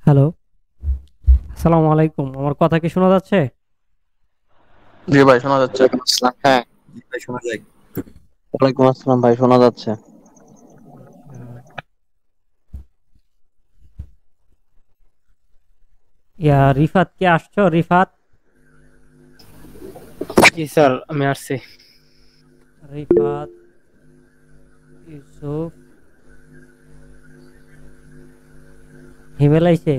Hello, আসসালামু আলাইকুম। আমার কথা কি শোনা যাচ্ছে? জি ভাই, শোনা যাচ্ছে। ওয়ালাইকুম আসসালাম। হ্যাঁ, জি ভাই শোনা যায়। ওয়ালাইকুম আসসালাম ভাই, শোনা যাচ্ছে। আচ্ছা। ইয়া রিফাত কি আসছো? রিফাত, জি স্যার, আমি আসছি। রিফাত, ইউসুফ, হিমেল আইছে?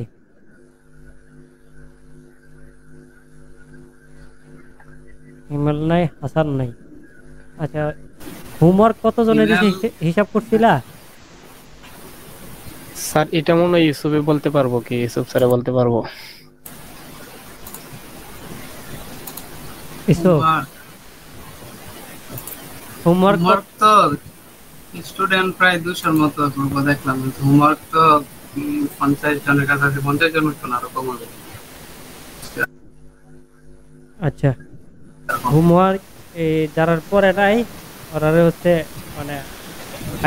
হিমেল নাই, হাসান নাই। আচ্ছা, হোমওয়ার্ক কতজনে দিছে ইমরান। হিসাব করছিলা? স্যার এটা মনে হয় ইউসুফে বলতে পারবো, কি ইউসুফ স্যারে বলতে পারবো। ইউসুফ, হোমওয়ার্ক হোমওয়ার্ক হোমওয়ার্ক তো স্টুডেন্ট প্রায় 200-র মতো গ্রুপ দেখলাম, কিন্তু হোমওয়ার্ক তো 50 জনের কাছাকাছি, 50 জন হতো না, আরো কম হবে। আচ্ছা, এরকম। হোমওয়ার্ক যারা পরে নাই ওরা হচ্ছে মানে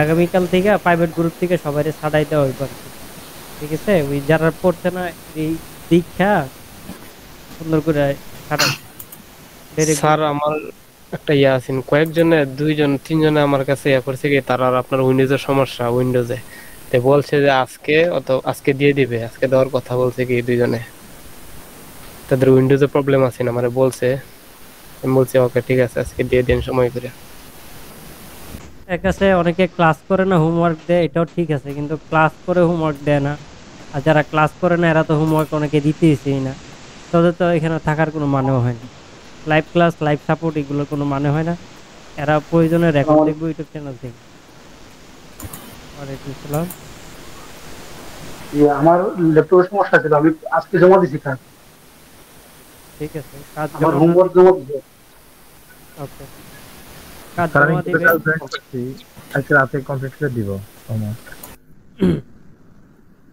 আগামীকাল থেকে প্রাইভেট গ্রুপ থেকে সবাই ছাড়াই দেওয়া হইব আর কি। ঠিক আছে, ওই যারা পড়ছে না এই দীক্ষা সুন্দর করে ছাড়াই ডাইরেক্ট স্যার গ্রুপে। আমার একটা ইয়ে আছেন, কয়েকজনে 2 জন 3 জনে আমার কাছে ইয়ে করছে কি, তারা আর আপনার উইন্ডোজের সমস্যা, উইন্ডোজে তো বলছে যে আজকে দিয়ে দিবে, আজকে দেওয়ার কথা বলছে কি 2 জনে। তাদের উইন্ডোজে প্রবলেম আছে না, মানে বলছে। আমি বলছি ওকে ঠিক আছে, আজকে দিয়ে দিন সময় করে। এক আছে অনেকে ক্লাস করে না হোমওয়ার্ক দেয়, এটাও ঠিক আছে, কিন্তু ক্লাস করে হোমওয়ার্ক দেয় না। আর যারা ক্লাস করে না এরা তো হোমওয়ার্ক অনেকে দিতেইছেই না। তাদের তো এখানে থাকার কোনো মানেও হয় না। লাইভ ক্লাস, লাইভ সাপোর্ট এগুলোর কোনো মানে হয় না। এরা প্রয়োজনে রেকর্ড দেখবে ইউটিউব চ্যানেল থেকে। ওয়ালাইকুম সালাম। আমার ল্যাপটপের সমস্যা ছিল, আমি আজকে জমা দিছি কাজ। ঠিক আছে, কাজ আমার জমা হোমওয়ার্ক দিলে জমা দিছে। ওকে, কাজ স্যার আমি জমা কিন্তু দিবে। কাল জয়েন করছি, আজকে রাতে কমপ্লিট করে দিব হোমওয়ার্ক।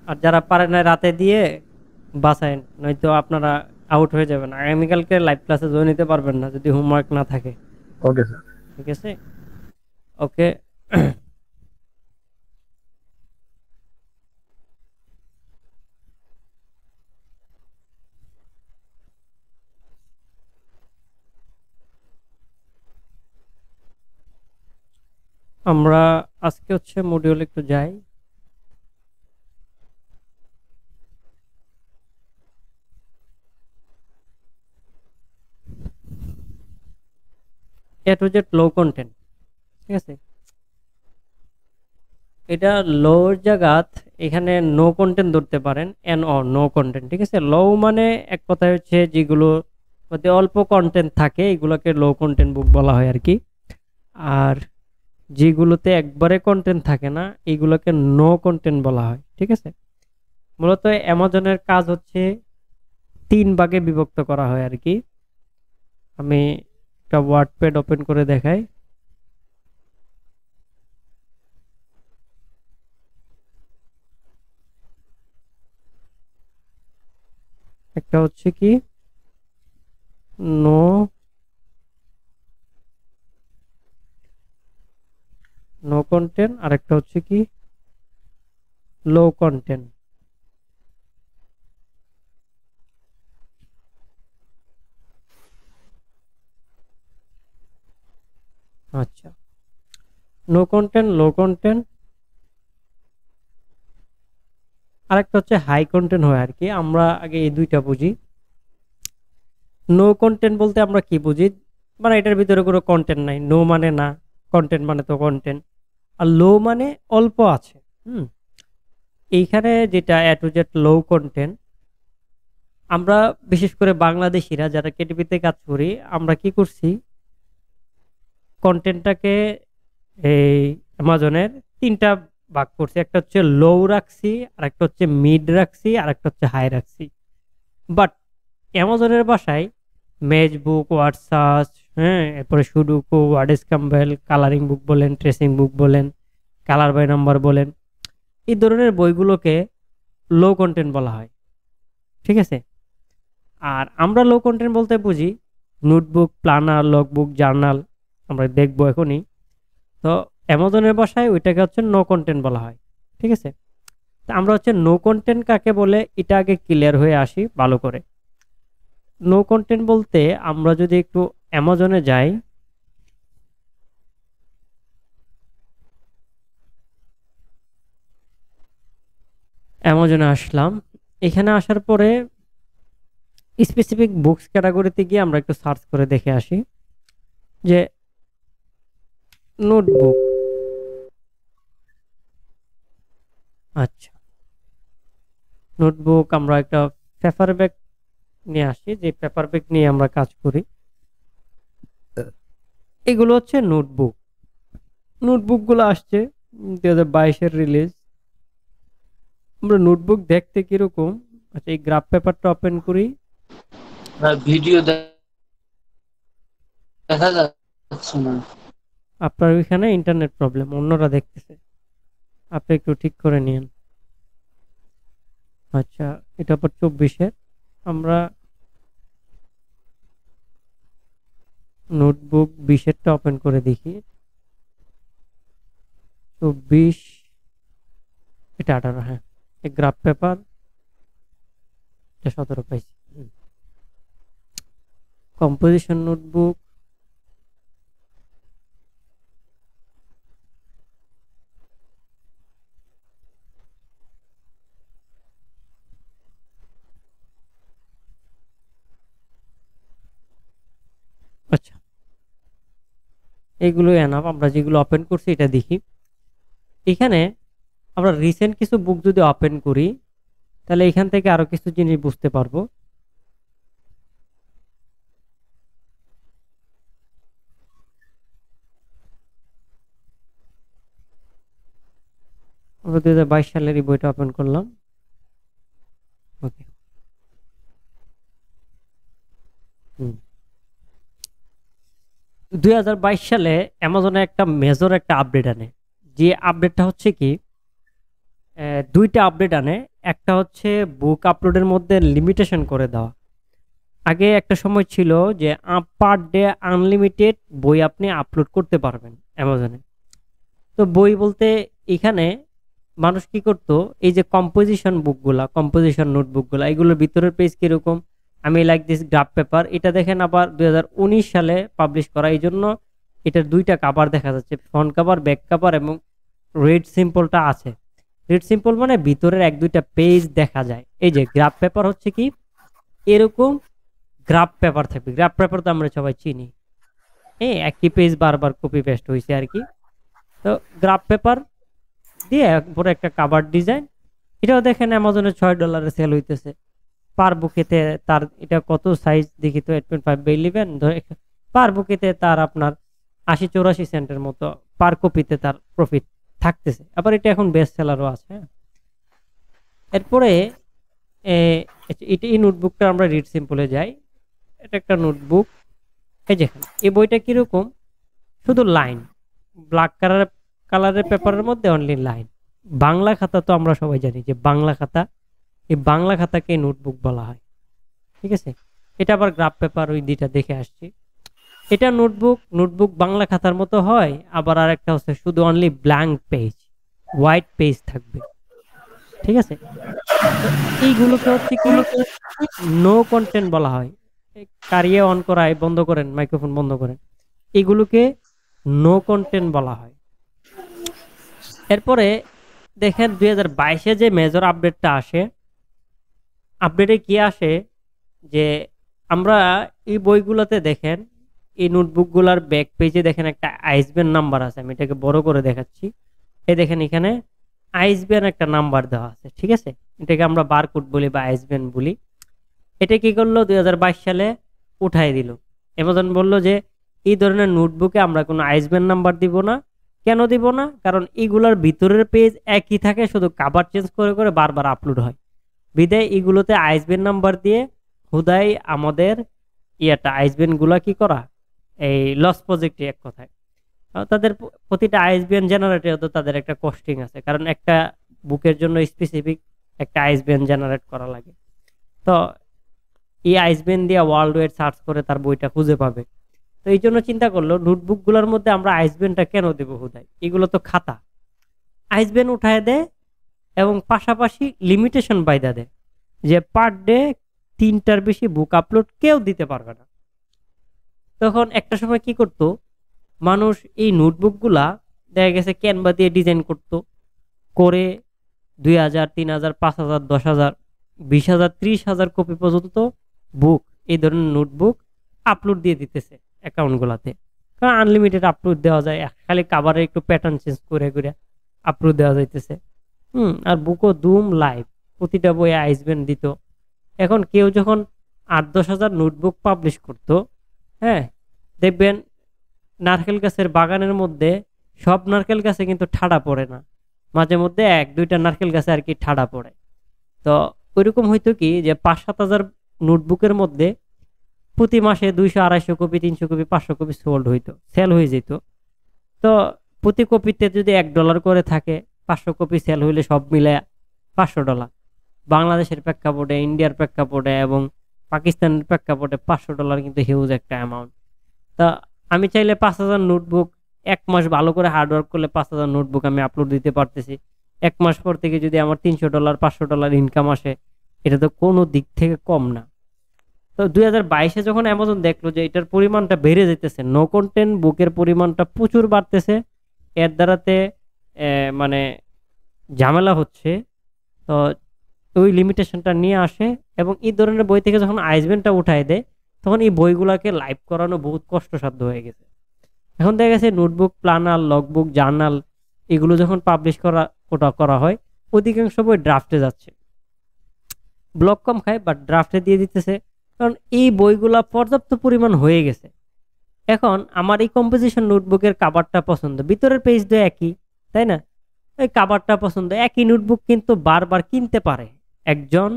আর যারা পারে না রাতে দিয়ে বাসায়, নয়তো আপনারা আউট হয়ে যাবেন, আগামীকালকে লাইভ ক্লাসে জয়েন নিতে পারবেন না যদি হোমওয়ার্ক না থাকে। Okay sir. ঠিক আছে, ওকে। আমরা আজকে হচ্ছে মডিউল একটু যাই। এ টু জেড লো কন্টেন্ট। ঠিক আছে, এটা লোর জায়গাত এখানে নো কন্টেন্ট ধরতে পারেন, এন অ নো কন্টেন্ট। ঠিক আছে, লো মানে এক কথায় হচ্ছে যেগুলো মধ্যে অল্প কন্টেন্ট থাকে এগুলোকে লো কন্টেন্ট বুক বলা হয় আর কি। আর যেগুলোতে একবারে কন্টেন্ট থাকে না এগুলোকে নো কন্টেন্ট বলা হয়। ঠিক আছে, মূলত অ্যামাজনের কাজ হচ্ছে 3 ভাগে বিভক্ত করা হয় আর কি। আমি একটা ওয়ার্ডপ্যাড ওপেন করে দেখাই। একটা হচ্ছে কি নো নো কন্টেন্ট, আর একটা হচ্ছে কি লো কন্টেন্ট। আচ্ছা, নো কন্টেন্ট, লো কন্টেন্ট, আরেকটা হচ্ছে হাই কন্টেন্ট হয় আর কি। আমরা আগে এই দুইটা বুঝি। নো কন্টেন্ট বলতে আমরা কি বুঝি, মানে এটার ভিতরে কোনো কন্টেন্ট নাই। নো মানে না, কন্টেন্ট মানে তো কন্টেন্ট। আর লো মানে অল্প আছে। হুম, এইখানে যেটা এ টু জেড লো কন্টেন্ট, আমরা বিশেষ করে বাংলাদেশিরা যারা কেটিভিতে কাজ করি আমরা কি করছি, কন্টেন্টটাকে এই অ্যামাজনের 3টা ভাগ করছি। একটা হচ্ছে লো রাখছি, আর একটা হচ্ছে মিড রাখছি, আর একটা হচ্ছে হাই রাখছি। বাট অ্যামাজনের বাসায় মেজ বুক, ওয়ার্ড সার্চ, হ্যাঁ, এরপরে সুডুকু, ওয়ার্ড স্ক্র্যাম্বল, কালারিং বুক বলেন, ট্রেসিং বুক বলেন, কালার বাই নাম্বার বলেন, এই ধরনের বইগুলোকে লো কন্টেন্ট বলা হয়। ঠিক আছে, আর আমরা লো কন্টেন্ট বলতে বুঝি নোটবুক, প্ল্যানার, লগবুক, জার্নাল। আমরা দেখবো এখনই। তো অ্যামাজনের ভাষায় ওইটাকে হচ্ছে নো কন্টেন্ট বলা হয়। ঠিক আছে, আমরা হচ্ছে নো কন্টেন্ট কাকে বলে এটা আগে ক্লিয়ার হয়ে আসি ভালো করে। নো কন্টেন্ট বলতে আমরা যদি একটু অ্যামাজনে যাই, অ্যামাজনে আসলাম, এখানে আসার পরে স্পেসিফিক বুকস ক্যাটাগরিতে গিয়ে আমরা একটু সার্চ করে দেখে আসি যে নোটবুক। আচ্ছা, নোটবুক আমরা একটা পেপার ব্যাগ নিয়ে আসি, যে পেপার ব্যাগ নিয়ে আমরা কাজ করি। এগুলো হচ্ছে নোটবুক। নোটবুকগুলো আসছে 2022-এর রিলিজ। আমরা নোটবুক দেখতে কিরকম, আচ্ছা এই গ্রাফ পেপারটা ওপেন করি। ভিডিও দেখা যাচ্ছে না। আপনার ওইখানে ইন্টারনেট প্রবলেম, অন্যরা দেখতেছে, আপনি একটু ঠিক করে নিন। আচ্ছা, এটা আবার 24-এর। আমরা নোটবুক 20-এরটা ওপেন করে দেখি। 24, এটা 18, হ্যাঁ এই গ্রাফ পেপার, এটা 17 পাইছি। কম্পোজিশন নোটবুক, আচ্ছা এগুলো এনাফ। আমরা যেগুলো ওপেন করছি এটা দেখি। এখানে আমরা রিসেন্ট কিছু বুক যদি ওপেন করি তাহলে এখান থেকে আরো কিছু জিনিস বুঝতে পারবো। আমরা 2022 সালের এই বইটা ওপেন করলাম। ওকে, 2022 সালে অ্যামাজনে একটা মেজর একটা আপডেট আনে। যে আপডেটটা হচ্ছে কি, দুইটা আপডেট আনে। একটা হচ্ছে বুক আপলোডের মধ্যে লিমিটেশন করে দেওয়া। আগে একটা সময় ছিল যে পার ডে আনলিমিটেড বই আপনি আপলোড করতে পারবেন অ্যামাজনে। তো বই বলতে এখানে মানুষ কি করতো, এই যে কম্পোজিশন বুকগুলা, কম্পোজিশন নোটবুকগুলা, এগুলোর ভিতরের পেজ কিরকম, আমি লাইক দিস গ্রাফ পেপার, এটা দেখেন আবার 2019 সালে পাবলিশ করা, এই জন্য এটার দুইটা কাভার দেখা যাচ্ছে, ফ্রন্ট কাভার, ব্যাক কাভার, এবং রেড সিম্পলটা আছে। রেড সিম্পল মানে ভিতরের এক দুইটা পেজ দেখা যায়। এই যে গ্রাফ পেপার হচ্ছে কি এরকম গ্রাফ পেপার থাকবে। গ্রাফ পেপার তো আমরা সবাই চিনি, একই পেজ বারবার কপি পেস্ট হয়েছে আর কি। তো গ্রাফ পেপার দিয়ে পরে একটা কাভার ডিজাইন, এটাও দেখেন অ্যামাজনে $6 সেল হইতেছে পার বুকেতে। তার এটা কত সাইজ দেখি তো, 8.5/11 পার বুকেতে তার আপনার 80-84 সেন্টের মতো পার কপিতে তার প্রফিট থাকতেছে। আবার এটা এখন বেস্ট সেলারও আছে। এরপরে এটা এই নোটবুকটা আমরা রিড সিম্পলে যাই। এটা একটা নোটবুক। এই দেখেন এই বইটা কিরকম, শুধু লাইন, ব্ল্যাক কালারের পেপারের মধ্যে অনলি লাইন। বাংলা খাতা তো আমরা সবাই জানি যে বাংলা খাতা, এই বাংলা খাতাকে নোটবুক বলা হয়, ঠিক আছে। এটা আবার গ্রাফ পেপার, ওই দুইটা দেখে আসছি। এটা নোটবুক বাংলা খাতার মতো হয়। আবার আর একটা হচ্ছে শুধু only blank page, white page থাকবে, ঠিক আছে। এইগুলোকে হচ্ছে কি নো কন্টেন্ট বলা হয়। কারিয়ে অন করায়, বন্ধ করেন, মাইক্রোফোন বন্ধ করেন, এগুলোকে নো কন্টেন্ট বলা হয়। এরপরে দেখেন 2022-এ যে মেজর আপডেটটা আসে, আপডেটে কি আসে যে আমরা এই বইগুলোতে দেখেন, এই নোটবুকগুলোর ব্যাক পেজে দেখেন একটা আইসব্যান নাম্বার আছে। আমি এটাকে বড় করে দেখাচ্ছি। এই দেখেন এখানে আইসব্যান একটা নাম্বার দেওয়া আছে, ঠিক আছে। এটাকে আমরা বারকোড বলি বা আইসব্যান বলি। এটা কি করলো, 2022 সালে উঠাই দিল। অ্যামাজন বলল যে এই ধরনের নোটবুকে আমরা কোনো আইসব্যান নাম্বার দিব না। কেন দিব না? কারণ এইগুলোর ভিতরের পেজ একই থাকে, শুধু কাভার চেঞ্জ করে করে বারবার আপলোড হয়। বিদায় এগুলোতে আইসব্যান নাম্বার দিয়ে হুদাই আমাদের আইসব্যান গুলা কি করা, এই লস প্রজেক্টে এক কথায়। তাদের প্রতিটা আইসব্যান জেনারেটে তো তাদের একটা কস্টিং আছে, কারণ একটা বুকের জন্য স্পেসিফিক একটা আইসব্যান জেনারেট করা লাগে। তো এই আইসব্যান দিয়ে ওয়ার্ল্ড ওয়াইড সার্চ করে তার বইটা খুঁজে পাবে। তো এই জন্য চিন্তা করলো নোটবুক গুলোর মধ্যে আমরা আইসব্যানটা কেন দেবো হুদাই, এগুলো তো খাতা। আইসব্যান উঠায় দেয়, এবং পাশাপাশি লিমিটেশন বাইদা দেয় যে পার ডে 3টার বেশি বুক আপলোড কেউ দিতে পারবে না। তখন একটা সময় কি করতো মানুষ এই নোটবুকগুলা দেখা গেছে ক্যানভা দিয়ে ডিজাইন করতো, করে 2000, 3000, 5000, 10,000, 20,000, 30,000 কপি পর্যন্ত বুক, এই ধরনের নোটবুক আপলোড দিয়ে দিতেছে অ্যাকাউন্টগুলাতে। কারণ আনলিমিটেড আপলোড দেওয়া যায়, খালি কাভারে একটু প্যাটার্ন চেঞ্জ করে করে আপলোড দেওয়া যাইতেছে। আর বুকও দুম লাইভ, প্রতিটা বইয়ে আইসব্যান্ড দিত। এখন কেউ যখন 8-10 হাজার নোটবুক পাবলিশ করতো, হ্যাঁ দেখবেন নারকেল গাছের বাগানের মধ্যে সব নারকেল গাছে কিন্তু ঠাডা পড়ে না, মাঝে মধ্যে 1-2টা নারকেল গাছে আর কি ঠাডা পড়ে। তো ওইরকম হইতো কি যে 5-7 হাজার নোটবুকের মধ্যে প্রতি মাসে 200-250 কপি, 300 কপি, 500 কপি সোল্ড হইতো, সেল হয়ে যেত। তো প্রতি কপিতে যদি $1 করে থাকে, 500 কপি সেল হইলে সব মিলে $500। বাংলাদেশের প্রেক্ষাপটে, ইন্ডিয়ার প্রেক্ষাপটে এবং পাকিস্তানের প্রেক্ষাপটে $500 কিন্তু হিউজ একটা অ্যামাউন্ট। তা আমি চাইলে 5,000 নোটবুক, 1 মাস ভালো করে হার্ডওয়ার্ক করলে 5,000 নোটবুক আমি আপলোড দিতে পারতেছি। 1 মাস পর থেকে যদি আমার $300, $500 ইনকাম আসে, এটা তো কোনো দিক থেকে কম না। তো 2022-এ যখন অ্যামাজন দেখলো যে এটার পরিমাণটা বেড়ে যেতেছে, নো কন্টেন্ট বুকের পরিমাণটা প্রচুর বাড়তেছে, এর দ্বারাতে মানে ঝামেলা হচ্ছে, তো ওই লিমিটেশনটা নিয়ে আসে এবং এই ধরনের বই থেকে যখন আইসব্যান্ডটা উঠায় দেয়, তখন এই বইগুলাকে লাইভ করানো বহুত কষ্টসাধ্য হয়ে গেছে। এখন দেখা গেছে নোটবুক, প্ল্যানার, লগবুক, জার্নাল এগুলো যখন পাবলিশ করা হয়, অধিকাংশ বই ড্রাফটে যাচ্ছে। ব্লক কম খায়, বাট ড্রাফটে দিয়ে দিতেছে, কারণ এই বইগুলা পর্যাপ্ত পরিমাণ হয়ে গেছে। এখন আমার এই কম্পোজিশন নোটবুকের কাভারটা পছন্দ, ভিতরের পেজ তো একই, তাই না? ওই কাভারটা পছন্দ, একই নোটবুক কিন্তু বারবার কিনতে পারে একজন,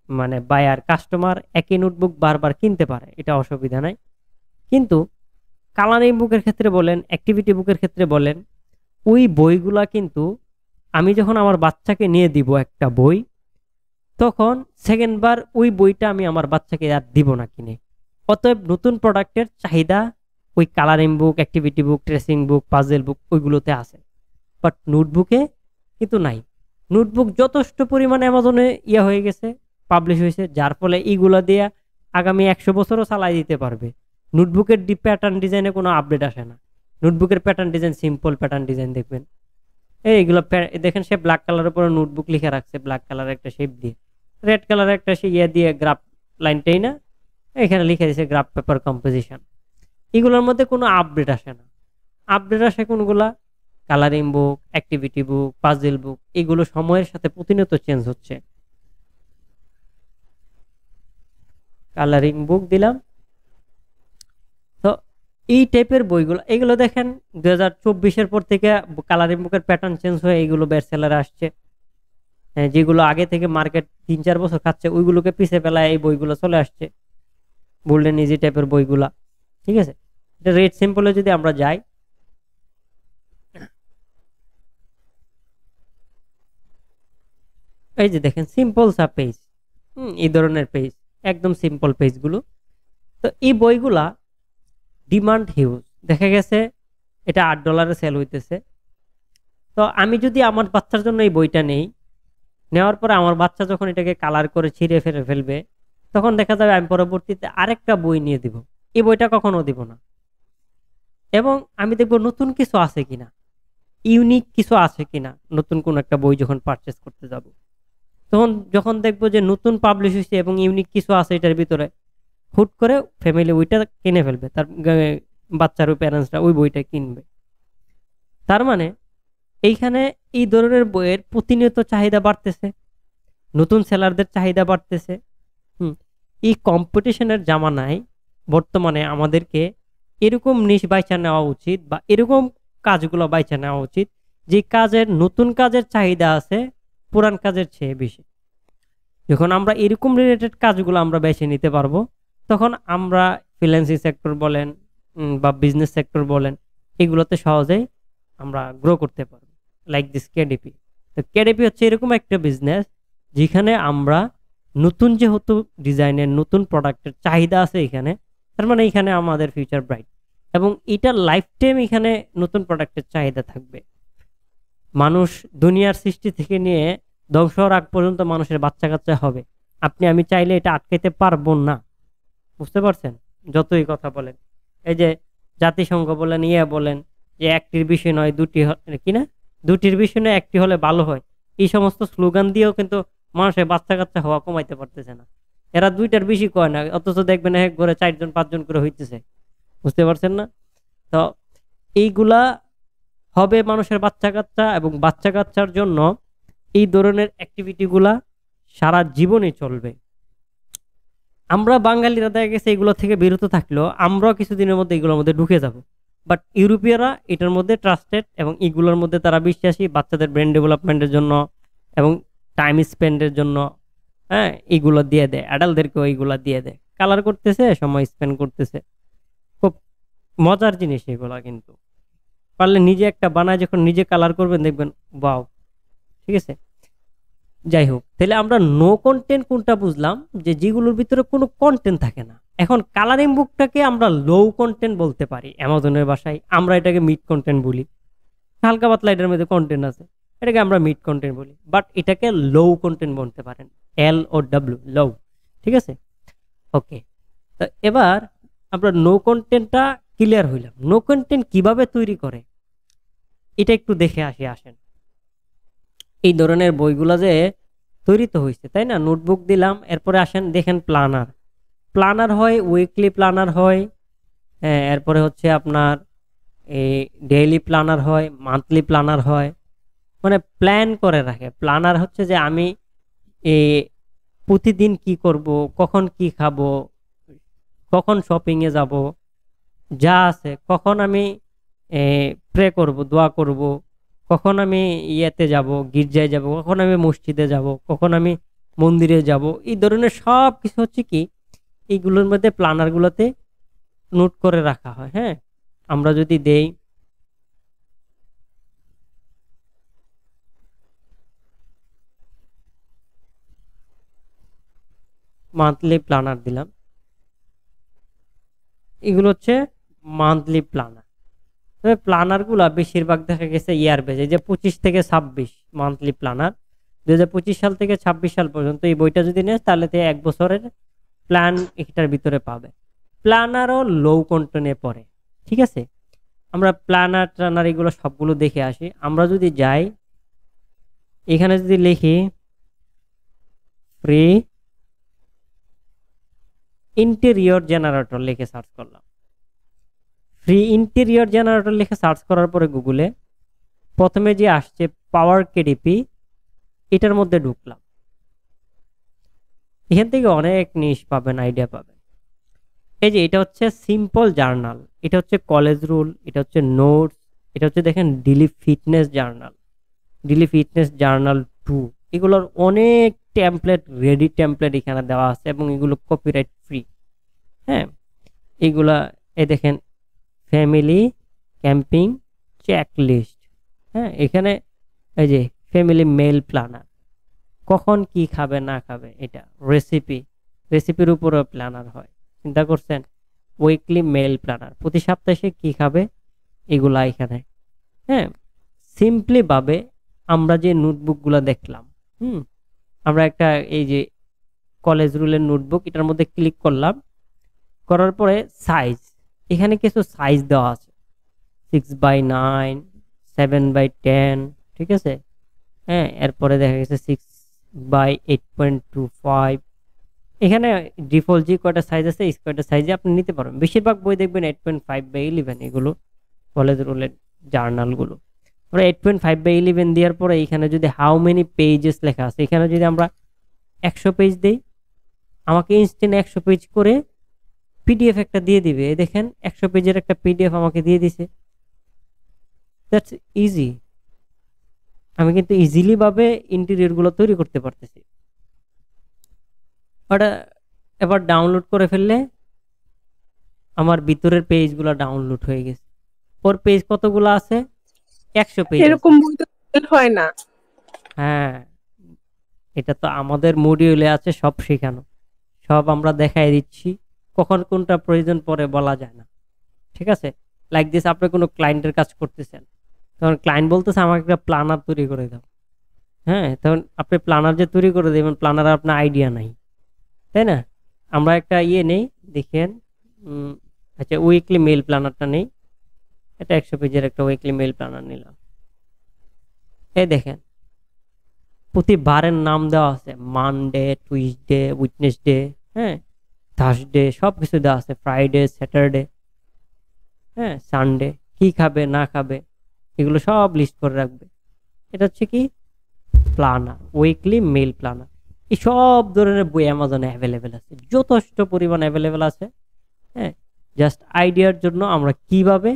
মানে বায়ার কাস্টমার একই নোটবুক বারবার কিনতে পারে, এটা অসুবিধা নাই। কিন্তু কালারিং বুকের ক্ষেত্রে বলেন, অ্যাক্টিভিটি বুকের ক্ষেত্রে বলেন, ওই বইগুলা কিন্তু আমি যখন আমার বাচ্চাকে নিয়ে দিব একটা বই, তখন সেকেন্ডবার ওই বইটা আমি আমার বাচ্চাকে আর দিব না কিনে। অতএব নতুন প্রোডাক্টের চাহিদা ওই colouring book, activity book, tracing book, puzzle book ওইগুলোতে আছে, বাট নোটবুকে কিন্তু নাই। নোটবুক যথেষ্ট পরিমাণে অ্যামাজনে হয়ে গেছে, পাবলিশ হয়েছে, যার ফলে এইগুলা দিয়ে আগামী 100 বছরও চালাই দিতে পারবে। নোটবুকের প্যাটার্ন ডিজাইনে কোনো আপডেট আসে না। নোটবুকের pattern design simple pattern design দেখবেন, এইগুলো দেখেন, সে ব্ল্যাক কালারের উপরে নোটবুক লিখে রাখছে, ব্ল্যাক কালারের একটা শেপ দিয়ে, রেড কালারের একটা সে দিয়ে গ্রাফ লাইনটাই না, এখানে লিখে দিয়েছে গ্রাফ পেপার কম্পোজিশন। এগুলোর মধ্যে কোনো আপডেট আসে না। আপডেট আসে কোনগুলা? Colouring book, activity book, puzzle book, এগুলো সময়ের সাথে প্রতিনিয়ত চেঞ্জ হচ্ছে। কালারিং বুক দিলাম, তো এই টাইপের বইগুলো, এগুলো দেখেন 2024-এর পর থেকে কালারিং বুকের প্যাটার্ন চেঞ্জ হয়ে এইগুলো বেস্টসেলারে আসছে। যেগুলো আগে থেকে মার্কেট 3-4 বছর খাচ্ছে, ওইগুলোকে পিছে ফেলায় এই বইগুলো চলে আসছে, গোল্ডেন ইজি টাইপের বইগুলা। ঠিক আছে, এটা রেড সিম্পলে যদি আমরা যাই, এই যে দেখেন সিম্পল সা পেজ, এই ধরনের পেজ, একদম সিম্পল পেজগুলো। তো এই বইগুলা ডিমান্ড হিউজ, দেখা গেছে এটা $8 সেল হইতেছে। তো আমি যদি আমার বাচ্চার জন্য এই বইটা নেই, নেওয়ার পরে আমার বাচ্চা যখন এটাকে কালার করে ছিঁড়ে ফেলে ফেলবে, তখন দেখা যাবে আমি পরবর্তীতে আরেকটা বই নিয়ে দিব, এই বইটা কখনো দিব না। এবং আমি দেখবো নতুন কিছু আছে কিনা, ইউনিক কিছু আছে কিনা, নতুন কোন একটা বই যখন পারচেস করতে যাব, তখন যখন দেখবো যে নতুন পাবলিশ হয়েছে এবং ইউনিক কিছু আছে এটার ভিতরে, হুট করে ফ্যামিলি ওইটা কিনে ফেলবে, তার বাচ্চার প্যারেন্টসরা ওই বইটা কিনবে। তার মানে এইখানে এই ধরনের বইয়ের প্রতিনিয়ত চাহিদা বাড়তেছে, নতুন সেলারদের চাহিদা বাড়তেছে। এই কম্পিটিশনের জামানায় বর্তমানে আমাদেরকে এরকম নিশ বাইচা নেওয়া উচিত, বা এরকম কাজগুলো বাইচা নেওয়া উচিত যে কাজের, নতুন কাজের চাহিদা আছে পুরান কাজের চেয়ে বেশি। যখন আমরা এরকম রিলেটেড কাজগুলো আমরা বেছে নিতে পারবো, তখন আমরা ফ্রিল্যান্সিং সেক্টর বলেন বা বিজনেস সেক্টর বলেন, এগুলোতে সহজেই আমরা গ্রো করতে পারবো। Like this KDP. তো কেডিপি হচ্ছে এরকম একটা বিজনেস যেখানে আমরা নতুন, যেহেতু ডিজাইনের নতুন প্রোডাক্টের চাহিদা আছে এখানে, তার মানে এখানে আমাদের ফিউচার ব্রাইট, এবং এটা লাইফ টাইম এখানে নতুন প্রোডাক্টের চাহিদা থাকবে। মানুষ দুনিয়ার সৃষ্টি থেকে নিয়ে ধ্বংস হওয়ার আগ পর্যন্ত মানুষের বাচ্চা কাচ্চা হবে। আপনি আমি চাইলে এটা আটকাইতে পারবো না, বুঝতে পারছেন? যতই কথা বলেন, এই যে জাতিসংঘ বলেন, বলেন যে একটির বিষয় নয় দুটি কিনা, দুটির বিষয় নয় একটি হলে ভালো হয়, এই সমস্ত স্লোগান দিয়েও কিন্তু মানুষের বাচ্চা কাচ্চা হওয়া কমাইতে পারতেছে না। এরা দুইটার বেশি কয় না, অথচ দেখবেন এক ঘরে 4 জন 5 জন করে হইতেছে, বুঝতে পারছেন না? তো এইগুলা হবে মানুষের বাচ্চা কাচ্চা, এবং বাচ্চা কাচ্চার জন্য এই ধরনের অ্যাক্টিভিটিগুলা সারা জীবনই চলবে। আমরা বাঙালিরা দেখা গেছে এগুলো থেকে বিরত থাকলেও আমরাও কিছুদিনের মধ্যে এগুলোর মধ্যে ঢুকে যাব। বাট ইউরোপীয়রা এটার মধ্যে ট্রাস্টেড এবং এগুলোর মধ্যে তারা বিশ্বাসী, বাচ্চাদের ব্রেন ডেভেলপমেন্টের জন্য এবং টাইম স্পেন্ডের জন্য। হ্যাঁ, এইগুলো দিয়ে দেয়, অ্যাডাল্টদেরকেও এইগুলো দিয়ে দেয়, কালার করতেছে, সময় স্পেন্ড করতেছে। খুব মজার জিনিস এগুলা, কিন্তু পারলে নিজে একটা বানায় যখন নিজে কালার করবেন দেখবেন বাও, ঠিক আছে? যাই হোক, তাহলে আমরা নো কন্টেন্ট কোনটা বুঝলাম, যে যেগুলোর ভিতরে কোনো কন্টেন্ট থাকে না। এখন কালারিং বুকটাকে আমরা লো কন্টেন্ট বলতে পারি অ্যামাজনের ভাষায়, আমরা এটাকে মিড কন্টেন্ট বলি। হালকা পাতলা এটার মধ্যে কন্টেন্ট আছে, এটাকে আমরা মিড কন্টেন্ট বলি, বাট এটাকে লো কন্টেন্ট বলতে পারেন, LOW, লো, ঠিক আছে? ওকে, তো এবার আমরা নো কন্টেন্টটা ক্লিয়ার হইলাম। নো কন্টেন্ট কিভাবে তৈরি করে এটা একটু দেখে আসেন। এই ধরনের বইগুলা যে তৈরি তো হয়েছে, তাই না? নোটবুক দিলাম, এরপরে আসেন দেখেন প্ল্যানার হয়, উইকলি প্ল্যানার হয়, এরপরে হচ্ছে আপনার এই ডেইলি প্ল্যানার হয়, মান্থলি প্ল্যানার হয়, মানে প্ল্যান করে রাখে। প্ল্যানার হচ্ছে যে আমি প্রতিদিন কি করব, কখন কি খাবো, কখন শপিংয়ে যাব, যা আছে, কখন আমি প্রে করব, দোয়া করব, কখন আমি ইয়েতে যাব, গির্জায় যাব, কখন আমি মসজিদে যাব, কখন আমি মন্দিরে যাব, এই ধরনের সব কিছু হচ্ছে কি এইগুলোর মধ্যে প্ল্যানারগুলোতে নোট করে রাখা হয়। হ্যাঁ, আমরা যদি দেই মান্থলি প্ল্যানার দিলাম, এগুলো হচ্ছে মান্থলি প্ল্যানার। তবে প্ল্যানারগুলো বেশিরভাগ দেখা গেছে ইয়ার বেজে, যে 25 থেকে 26 মান্থলি প্ল্যানার, 2025 সাল থেকে 26 সাল পর্যন্ত এই বইটা যদি নেস তাহলে 1 বছরের প্ল্যান এটার ভিতরে পাবে। প্ল্যানারও লো কন্টেন্টে পড়ে, ঠিক আছে? আমরা প্ল্যানার এগুলো সবগুলো দেখে আসি। আমরা যদি যাই এখানে যদি লিখি ফ্রি ইন্টেরিয়র জেনারেটর লিখে সার্চ করলাম, ফ্রি ইন্টেরিয়র জেনারেটর লিখে সার্চ করার পরে গুগলে প্রথমে যে আসছে পাওয়ার কেডিপি, এটার মধ্যে ঢুকলাম। এখান থেকে অনেক জিনিস পাবেন, আইডিয়া পাবেন। এই যে এটা হচ্ছে সিম্পল জার্নাল, এটা হচ্ছে কলেজ রুল, এটা হচ্ছে নোটস, এটা হচ্ছে দেখেন ডেইলি ফিটনেস জার্নাল 2, এগুলোর অনেক টেমপ্লেট, রেডি টেমপ্লেট এখানে দেওয়া আছে এবং এগুলো কপিরাইট ফ্রি। হ্যাঁ, এগুলা এই দেখেন ফ্যামিলি ক্যাম্পিং চেকলিস্ট। হ্যাঁ, এখানে এই যে ফ্যামিলি মেল প্ল্যানার, কখন কি খাবে না খাবে, এটা রেসিপির উপরও প্ল্যানার হয়, চিন্তা করছেন? উইকলি মেল প্ল্যানার, প্রতি সপ্তাহে সে কি খাবে এগুলা এখানে। হ্যাঁ, সিম্পলি ভাবে আমরা যে নোটবুকগুলো দেখলাম, আমরা একটা এই যে কলেজ রুলের নোটবুক, এটার মধ্যে ক্লিক করলাম, করার পরে সাইজ, এখানে কিছু সাইজ দেওয়া আছে, 6x9, 7x10, ঠিক আছে? হ্যাঁ, এরপরে দেখা গেছে 6x8.25, এখানে ডিফল্ট যে কয়টা সাইজ আছে এই কয়টা সাইজে আপনি নিতে পারবেন। বেশিরভাগ বই দেখবেন 8.5x11, এগুলো কলেজ রুলের জার্নালগুলো। আমরা 8.5x11 দেওয়ার পরে এখানে যদি হাউ মেনি পেজেস লেখা আছে, এখানে যদি আমরা 100 পেজ দেই, আমাকে ইনস্ট্যান্ট 100 পেজ করে পিডিএফ একটা দিয়ে দিবে। দেখেন 100 পেজের একটা পিডিএফ আমাকে দিয়ে দিছে। That's easy. আমি কিন্তু ইজিলি ভাবে ইন্টেরিয়র গুলো তৈরি করতে পারতেছি। ওটা এবার ডাউনলোড করে ফেললে আমার ভিতরের পেজগুলো ডাউনলোড হয়ে গেছে। ওর পেজ কতগুলো আছে? 100 পেজ। এরকম বই তো হয় না। হ্যাঁ, এটা তো আমাদের মডিউলে আছে, সব শেখানো, সব আমরা দেখাই দিচ্ছি। কখন কোনটা প্রয়োজন পড়ে বলা যায় না, ঠিক আছে? লাইক দিস, আপনি কোনো ক্লায়েন্টের কাজ করতেছেন, তখন ক্লায়েন্ট বলতেছে আমাকে একটা প্ল্যানার তৈরি করে দাও। হ্যাঁ, তখন আপনি প্ল্যানার যে তৈরি করে দেবেন, প্ল্যানার আপনার আইডিয়া নাই, তাই না? আমরা একটা নেই, দেখেন, আচ্ছা উইকলি মেইল প্ল্যানারটা নেই, এটা 100 পেজের একটা উইকলি মেইল প্ল্যানার নিলাম। এই দেখেন প্রতি বারের নাম দেওয়া আছে, মানডে, টুইসডে, উইডনেসডে, হ্যাঁ, থার্সডে, সব কিছু দেওয়া আছে, ফ্রাইডে, স্যাটারডে, হ্যাঁ, সানডে, কি খাবে না খাবে এগুলো সব লিস্ট করে রাখবে। এটা হচ্ছে কি প্ল্যানার, উইকলি মেইল প্ল্যানার। এই সব ধরনের বই অ্যামাজনে অ্যাভেলেবেল আছে, যথেষ্ট পরিমাণ অ্যাভেলেবেল আছে। হ্যাঁ, জাস্ট আইডিয়ার জন্য আমরা কিভাবে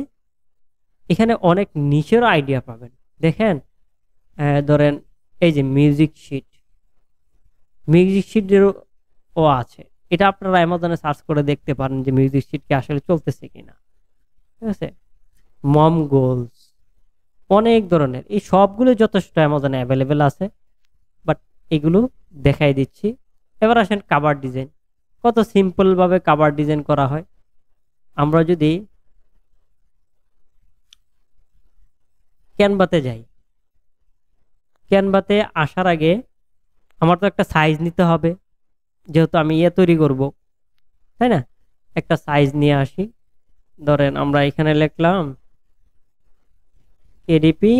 এখানে অনেক নিচেরও আইডিয়া পাবেন। দেখেন ধরেন এই যে মিউজিক শিটেরও আছে, এটা আপনারা অ্যামাজনে সার্চ করে দেখতে পারেন যে মিউজিক শিট কি আসলে চলতেছে কিনা। ঠিক আছে, মম গোলস, অনেক ধরনের, এই সবগুলো যথেষ্ট অ্যামাজনে অ্যাভেলেবেল আছে, বাট এগুলো দেখাই দিচ্ছি। এবার আসেন কাভার ডিজাইন, কত সিম্পল ভাবে কাভার ডিজাইন করা হয়। আমরা যদি ক্যানভাতে যাই, ক্যানভাতে আসার আগে আমার তো একটা সাইজ নিতে হবে, যেহেতু আমি তৈরি করব, তাই না? একটা সাইজ নিয়ে আসি, ধরেন আমরা এখানে লিখলাম কেডিপি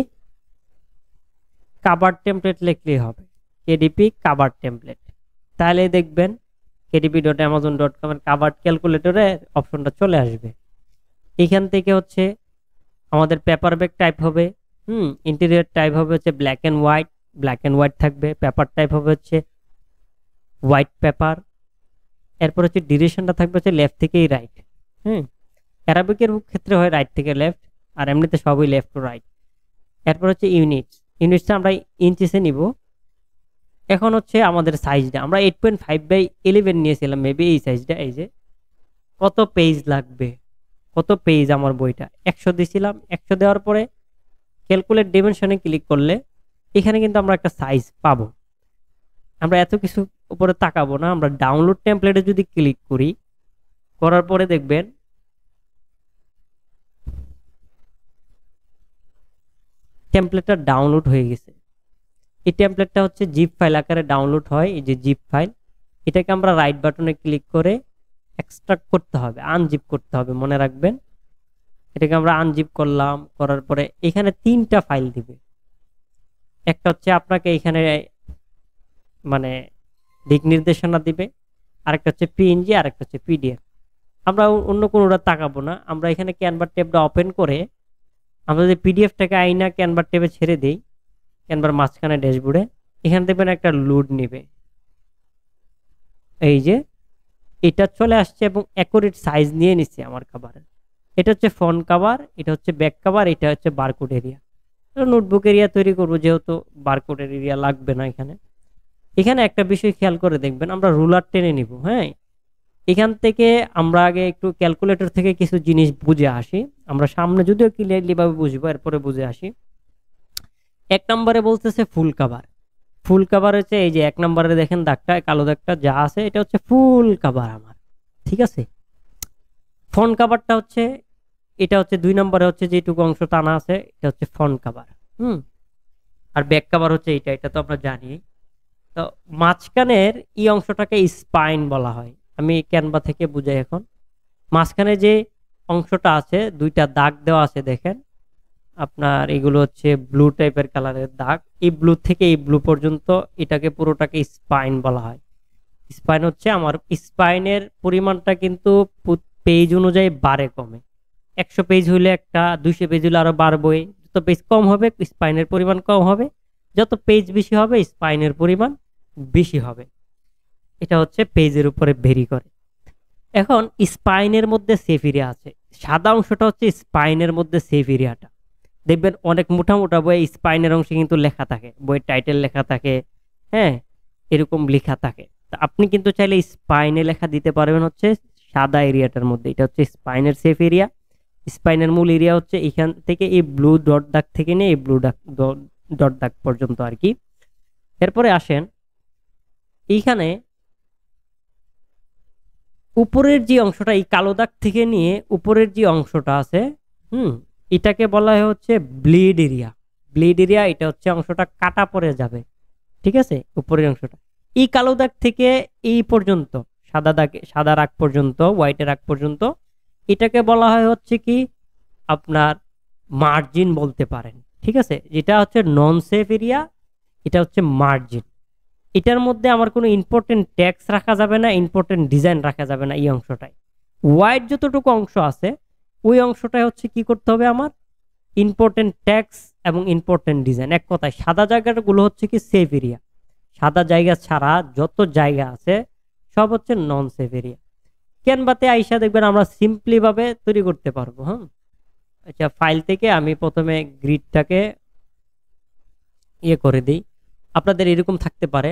কাভার টেমপ্লেট লিখলেই হবে, কেডিপি কাভার টেমপ্লেট। তাহলে দেখবেন kdp.amazon.com এর কাভার ক্যালকুলেটরে অপশনটা চলে আসবে। এখান থেকে হচ্ছে আমাদের পেপার ব্যাক টাইপ হবে, ইন্টেরিয়র টাইপ হবে হচ্ছে ব্ল্যাক অ্যান্ড হোয়াইট থাকবে, পেপার টাইপ হবে হচ্ছে হোয়াইট পেপার। এরপর হচ্ছে ডিউরেশনটা থাকবে হচ্ছে লেফট থেকেই রাইট। অ্যারাবিকের ক্ষেত্রে হয় রাইট থেকে লেফট, আর এমনিতে সবই লেফট টু রাইট। এরপর হচ্ছে ইউনিটসটা আমরা ইঞ্চিসে নিব। এখন হচ্ছে আমাদের সাইজটা আমরা 8.5/11 নিয়েছিলাম মেবি, এই সাইজটা। এই যে কত পেজ লাগবে, কত পেজ আমার বইটা, 100 দিয়েছিলাম। 100 দেওয়ার পরে ক্যালকুলেট ডিমেনশনে ক্লিক করলে এখানে কিন্তু আমরা একটা সাইজ পাবো। আমরা এত কিছু উপরে তাকাবো না, আমরা ডাউনলোড টেমপ্লেটে যদি ক্লিক করি, করার পরে দেখবেন টেমপ্লেটটা ডাউনলোড হয়ে গেছে। এই টেমপ্লেটটা হচ্ছে জিপ ফাইল আকারে ডাউনলোড হয়, এই যে জিপ ফাইল, এটাকে আমরা রাইট বাটনে ক্লিক করে এক্সট্রাক্ট করতে হবে, আনজিপ করতে হবে, মনে রাখবেন। এটাকে আমরা আনজিপ করলাম, করার পরে এখানে 3টা ফাইল দিবে। একটা হচ্ছে আপনাকে এখানে মানে দিক নির্দেশনা দিবে, আরেকটা হচ্ছে পিএনজি, আরেকটা হচ্ছে পিডিএফ। আমরা অন্য কোনোটা তাকাবো না, আমরা এখানে ক্যানভার ট্যাবটা ওপেন করে আমরা যদি পিডিএফটাকে আইনা ক্যানভার ট্যাবে ছেড়ে দিই, ক্যানভার মাঝখানে ড্যাশবোর্ডে এখানে দেখবেন একটা লোড নিবে, এই যে এটা চলে আসছে এবং অ্যাকুরেট সাইজ নিয়ে নিচ্ছে আমার কভারের। এটা হচ্ছে ফ্রন্ট কভার, এটা হচ্ছে ব্যাক কভার, এটা হচ্ছে বারকোড এরিয়া। নোটবুক এরিয়া তৈরি করব, যেহেতু বারকোডের এরিয়া লাগবে না এখানে। এখানে একটা বিষয় খেয়াল করে দেখবেন, আমরা রুলার টেনে নিব। হ্যাঁ, এখান থেকে আমরা আগে একটু ক্যালকুলেটর থেকে কিছু জিনিস বুঝে আসি, আমরা সামনে যদিও ক্লিয়ারলি ভাবে বুঝবো, এরপরে বুঝে আসি। 1 নম্বরে বলতেছে ফুল কভার। ফুল কভার হচ্ছে এই যে 1 নম্বরে দেখেন দাগটা, কালো দাগটা যা আছে, এটা হচ্ছে ফুল কভার আমার, ঠিক আছে। ফ্রন্ট কভারটা হচ্ছে এটা হচ্ছে 2 নম্বরে হচ্ছে যেটুকু অংশ টানা আছে, এটা হচ্ছে ফ্রন্ট কভার। আর ব্যাক কভার হচ্ছে এটা তো আমরা জানি। তো মাঝখানের এই অংশটাকে স্পাইন বলা হয়। আমি ক্যানভা থেকে বুঝাই এখন। মাঝখানে যে অংশটা আছে, 2টা দাগ দেওয়া আছে দেখেন আপনার, এগুলো হচ্ছে ব্লু টাইপের কালারের দাগ। এই ব্লু থেকে এই ব্লু পর্যন্ত এটাকে পুরোটাকে স্পাইন বলা হয়। স্পাইন হচ্ছে আমার স্পাইনের পরিমাণটা কিন্তু পেজ অনুযায়ী বাড়ে কমে। 100 পেজ হইলে একটা, 200 পেজ হইলে আরো বাড়বে। যত পেজ কম হবে স্পাইনের পরিমাণ কম হবে, যত পেজ বেশি হবে স্পাইনের পরিমাণ বেশি হবে। এটা হচ্ছে পেজের উপরে ভেরি করে। এখন স্পাইনের মধ্যে সেফ এরিয়া আছে, সাদা অংশটা হচ্ছে স্পাইনের মধ্যে সেফ এরিয়াটা। দেখবেন অনেক মোটা মোটা বই স্পাইনের অংশে কিন্তু লেখা থাকে, বইয়ের টাইটেল লেখা থাকে, হ্যাঁ এরকম লেখা থাকে। তো আপনি কিন্তু চাইলে স্পাইনে লেখা দিতে পারবেন হচ্ছে সাদা এরিয়াটার মধ্যে। এটা হচ্ছে স্পাইনের সেফ এরিয়া। স্পাইনের মূল এরিয়া হচ্ছে এখান থেকে এই ব্লু ডট দাগ থেকে নিয়ে এই ব্লু ডট দাগ পর্যন্ত আর কি। এরপরে আসেন এইখানে উপরের যে অংশটা, এই কালো দাগ থেকে নিয়ে উপরের যে অংশটা আছে, এটাকে বলা হয় হচ্ছে ব্লিড এরিয়া। ব্লিড এরিয়া এটা হচ্ছে অংশটা কাটা পড়ে যাবে, ঠিক আছে, উপরের অংশটা। এই কালো দাগ থেকে এই পর্যন্ত সাদা দাগ, সাদা রাগ পর্যন্ত, হোয়াইটের রাগ পর্যন্ত, এটাকে বলা হয় হচ্ছে কি আপনার মার্জিন বলতে পারেন, ঠিক আছে। যেটা হচ্ছে নন সেফ এরিয়া, এটা হচ্ছে মার্জিন। এটার মধ্যে আমার কোনো ইম্পর্টেন্ট ট্যাক্স রাখা যাবে না, ইম্পর্টেন্ট ডিজাইন রাখা যাবে না। এই অংশটায় হোয়াইট যতটুকু অংশ আছে ওই অংশটায় হচ্ছে কি করতে হবে আমার, ইম্পর্টেন্ট ট্যাক্স এবং ইম্পর্টেন্ট ডিজাইন। এক কথায় সাদা জায়গাগুলো হচ্ছে কি সেফ এরিয়া, সাদা জায়গা ছাড়া যত জায়গা আছে সব হচ্ছে নন সেফ এরিয়া। ক্যানভাতে আইসা দেখবেন আমরা সিম্পলি ভাবে তৈরি করতে পারবো। হ্যাঁ, আচ্ছা, ফাইল থেকে আমি প্রথমে গ্রিডটাকে ইয়ে করে দিই। আপনাদের এরকম থাকতে পারে,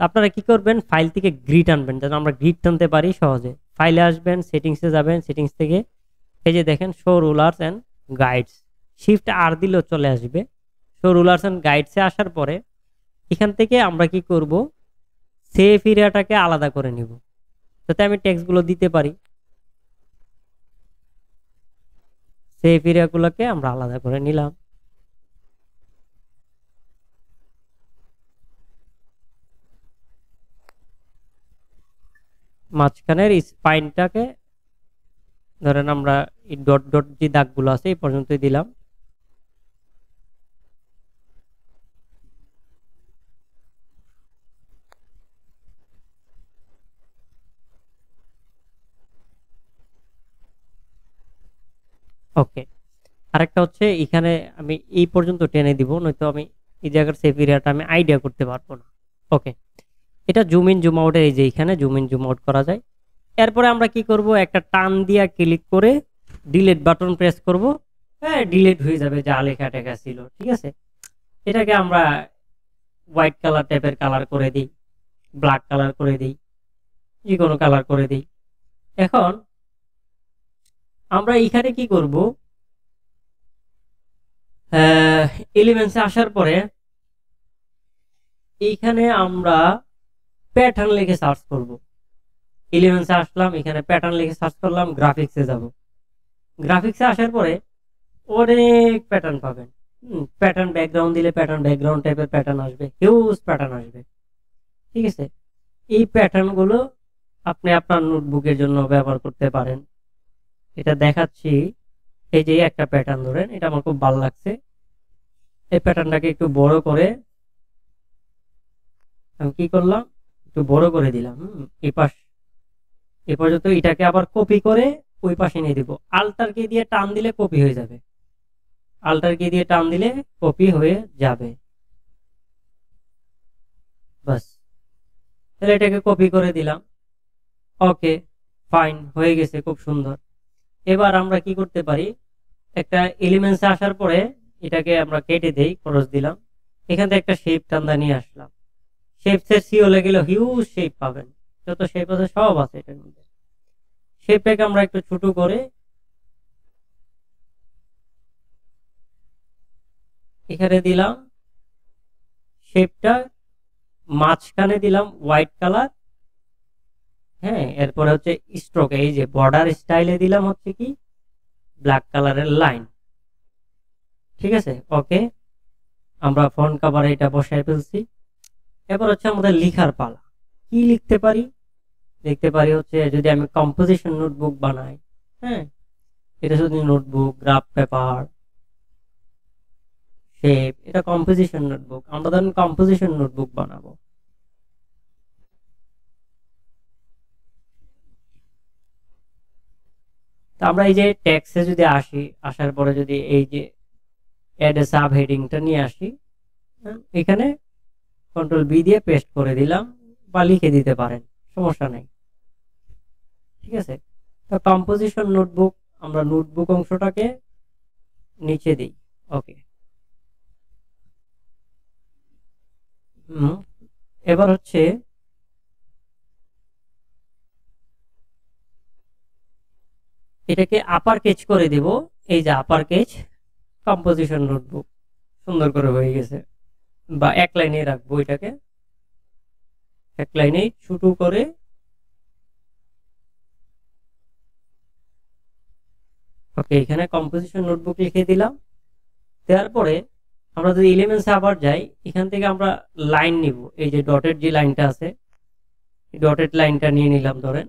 আপনারা কি করবেন, ফাইল থেকে গ্রিড আনবেন যেন আমরা গ্রিড টানতে পারি সহজে। ফাইলে আসবেন, সেটিংসে যাবেন, সেটিংস থেকে এই যে দেখেন show rulers and guides, shift আর দিলেও চলে আসবে। শো রুলার্স অ্যান্ড গাইডসে আসার পরে এখান থেকে আমরা কি করব, সেফ এরিয়াটাকে আলাদা করে নিব যাতে আমি টেক্সটগুলো দিতে পারি। সেফ এরিয়াগুলোকে আমরা আলাদা করে নিলাম। মাঝখানের স্পাইনটাকে ধরেন আমরা এই ডট ডট যে দাগগুলো আছে এই পর্যন্তই দিলাম। ওকে, আরেকটা হচ্ছে এখানে আমি এই পর্যন্ত টেনে দিব, নয়তো আমি এই জায়গার সেফ এরিয়াটা আমি আইডিয়া করতে পারবো না। ওকে, এটা জুম ইন জুম আউটের এই যে এখানে জুম ইন জুম আউট করা যায়। এরপরে আমরা কি করব, একটা টান দিয়া ক্লিক করে ডিলিট বাটন প্রেস করব, হ্যাঁ ডিলিট হয়ে যাবে যা লেখা টেখা ছিল, ঠিক আছে। এটাকে আমরা হোয়াইট কালার টাইপের কালার করে দিই, ব্ল্যাক কালার করে দিই, যে কোনো কালার করে দিই। এখন আমরা এখানে কি করব, এলিমেন্টসে আসার পরে এইখানে আমরা প্যাটার্ন লিখে সার্চ করব। এলিমেন্টসে আসলাম, এখানে প্যাটার্ন লিখে সার্চ করলাম, গ্রাফিক্সে যাব। গ্রাফিক্সে আসার পরে অনেক প্যাটার্ন পাবেন। প্যাটার্ন ব্যাকগ্রাউন্ড দিলে প্যাটার্ন ব্যাকগ্রাউন্ড টাইপের প্যাটার্ন আসবে, হিউজ প্যাটার্ন আসবে, ঠিক আছে। এই প্যাটার্নগুলো আপনি আপনার নোটবুকের জন্য ব্যবহার করতে পারেন। এটা দেখাচ্ছি, এই যে একটা প্যাটার্ন ধরেন, এটা আমার খুব ভালো লাগছে। এই প্যাটার্নটাকে একটু বড় করে আমি কি করলাম, একটু বড় করে দিলাম। এই পাশ এ পর্যন্ত এটাকে আবার কপি করে ওই পাশে নিয়ে দিব। আল্টার কি দিয়ে টান দিলে কপি হয়ে যাবে, আল্টার কি দিয়ে টান দিলে কপি হয়ে যাবে। বাস, তাহলে এটাকে কপি করে দিলাম। ওকে, ফাইন, হয়ে গেছে, খুব সুন্দর। এবার আমরা কি করতে পারি, একটা এলিমেন্টসে আসার পরে এটাকে আমরা কেটে দেই, ক্রস দিলাম, এখান থেকে একটা শেপ টান্দা নিয়ে আসলাম। শেপসের সি হলে গেলে হিউজ শেপ পাবেন, যত শেপ আছে সব আছে এটার মধ্যে। শেপটাকে আমরা একটু ছোট করে এখানে দিলাম, শেপটা মাঝখানে দিলাম হোয়াইট কালার। হ্যাঁ, এরপরে হচ্ছে স্ট্রোক, এই যে বর্ডার স্টাইলে দিলাম হচ্ছে কি ব্ল্যাক কালারের লাইন, ঠিক আছে। ওকে, আমরা ফ্রন্ট কভারে এটা বসাই ফেলছি। এবার হচ্ছে আমাদের লেখার পালা। কি লিখতে পারি, লিখতে পারি হচ্ছে যদি আমি কম্পোজিশন নোটবুক বানাই, হ্যাঁ, এটা যদি নোটবুক, গ্রাফ পেপার, শেপ, এটা কম্পোজিশন নোটবুক। আমরা ধরুন কম্পোজিশন নোটবুক বানাবো। তো আমরা এই যে টেক্সটে যদি আসি, আসার পরে যদি এই যে অ্যাড এ সাব হেডিংটা নিয়ে আসি, এখানে কন্ট্রোল বি দিয়ে পেস্ট করে দিলাম, বা লিখে দিতে পারেন, সমস্যা নেই, ঠিক আছে। তো কম্পোজিশন নোটবুক, আমরা নোটবুক অংশটাকে নিচে দিই। ওকে, এবার হচ্ছে এটাকে আপার কেচ করে দেব। এই যে আপার কেচ কম্পোজিশন নোটবুক, সুন্দর করে হয়ে গেছে। বা এক লাইনে রাখবো, এটাকে এক লাইনে ছোট করে ওকে, এখানে কম্পোজিশন নোটবুক লিখে দিলাম। দেওয়ার পরে আমরা যদি এলিমেন্টসে আবার যাই, এখান থেকে আমরা লাইন নিব। এই যে ডটেড যে লাইনটা আছে, এই ডটেড লাইনটা নিয়ে নিলাম। ধরেন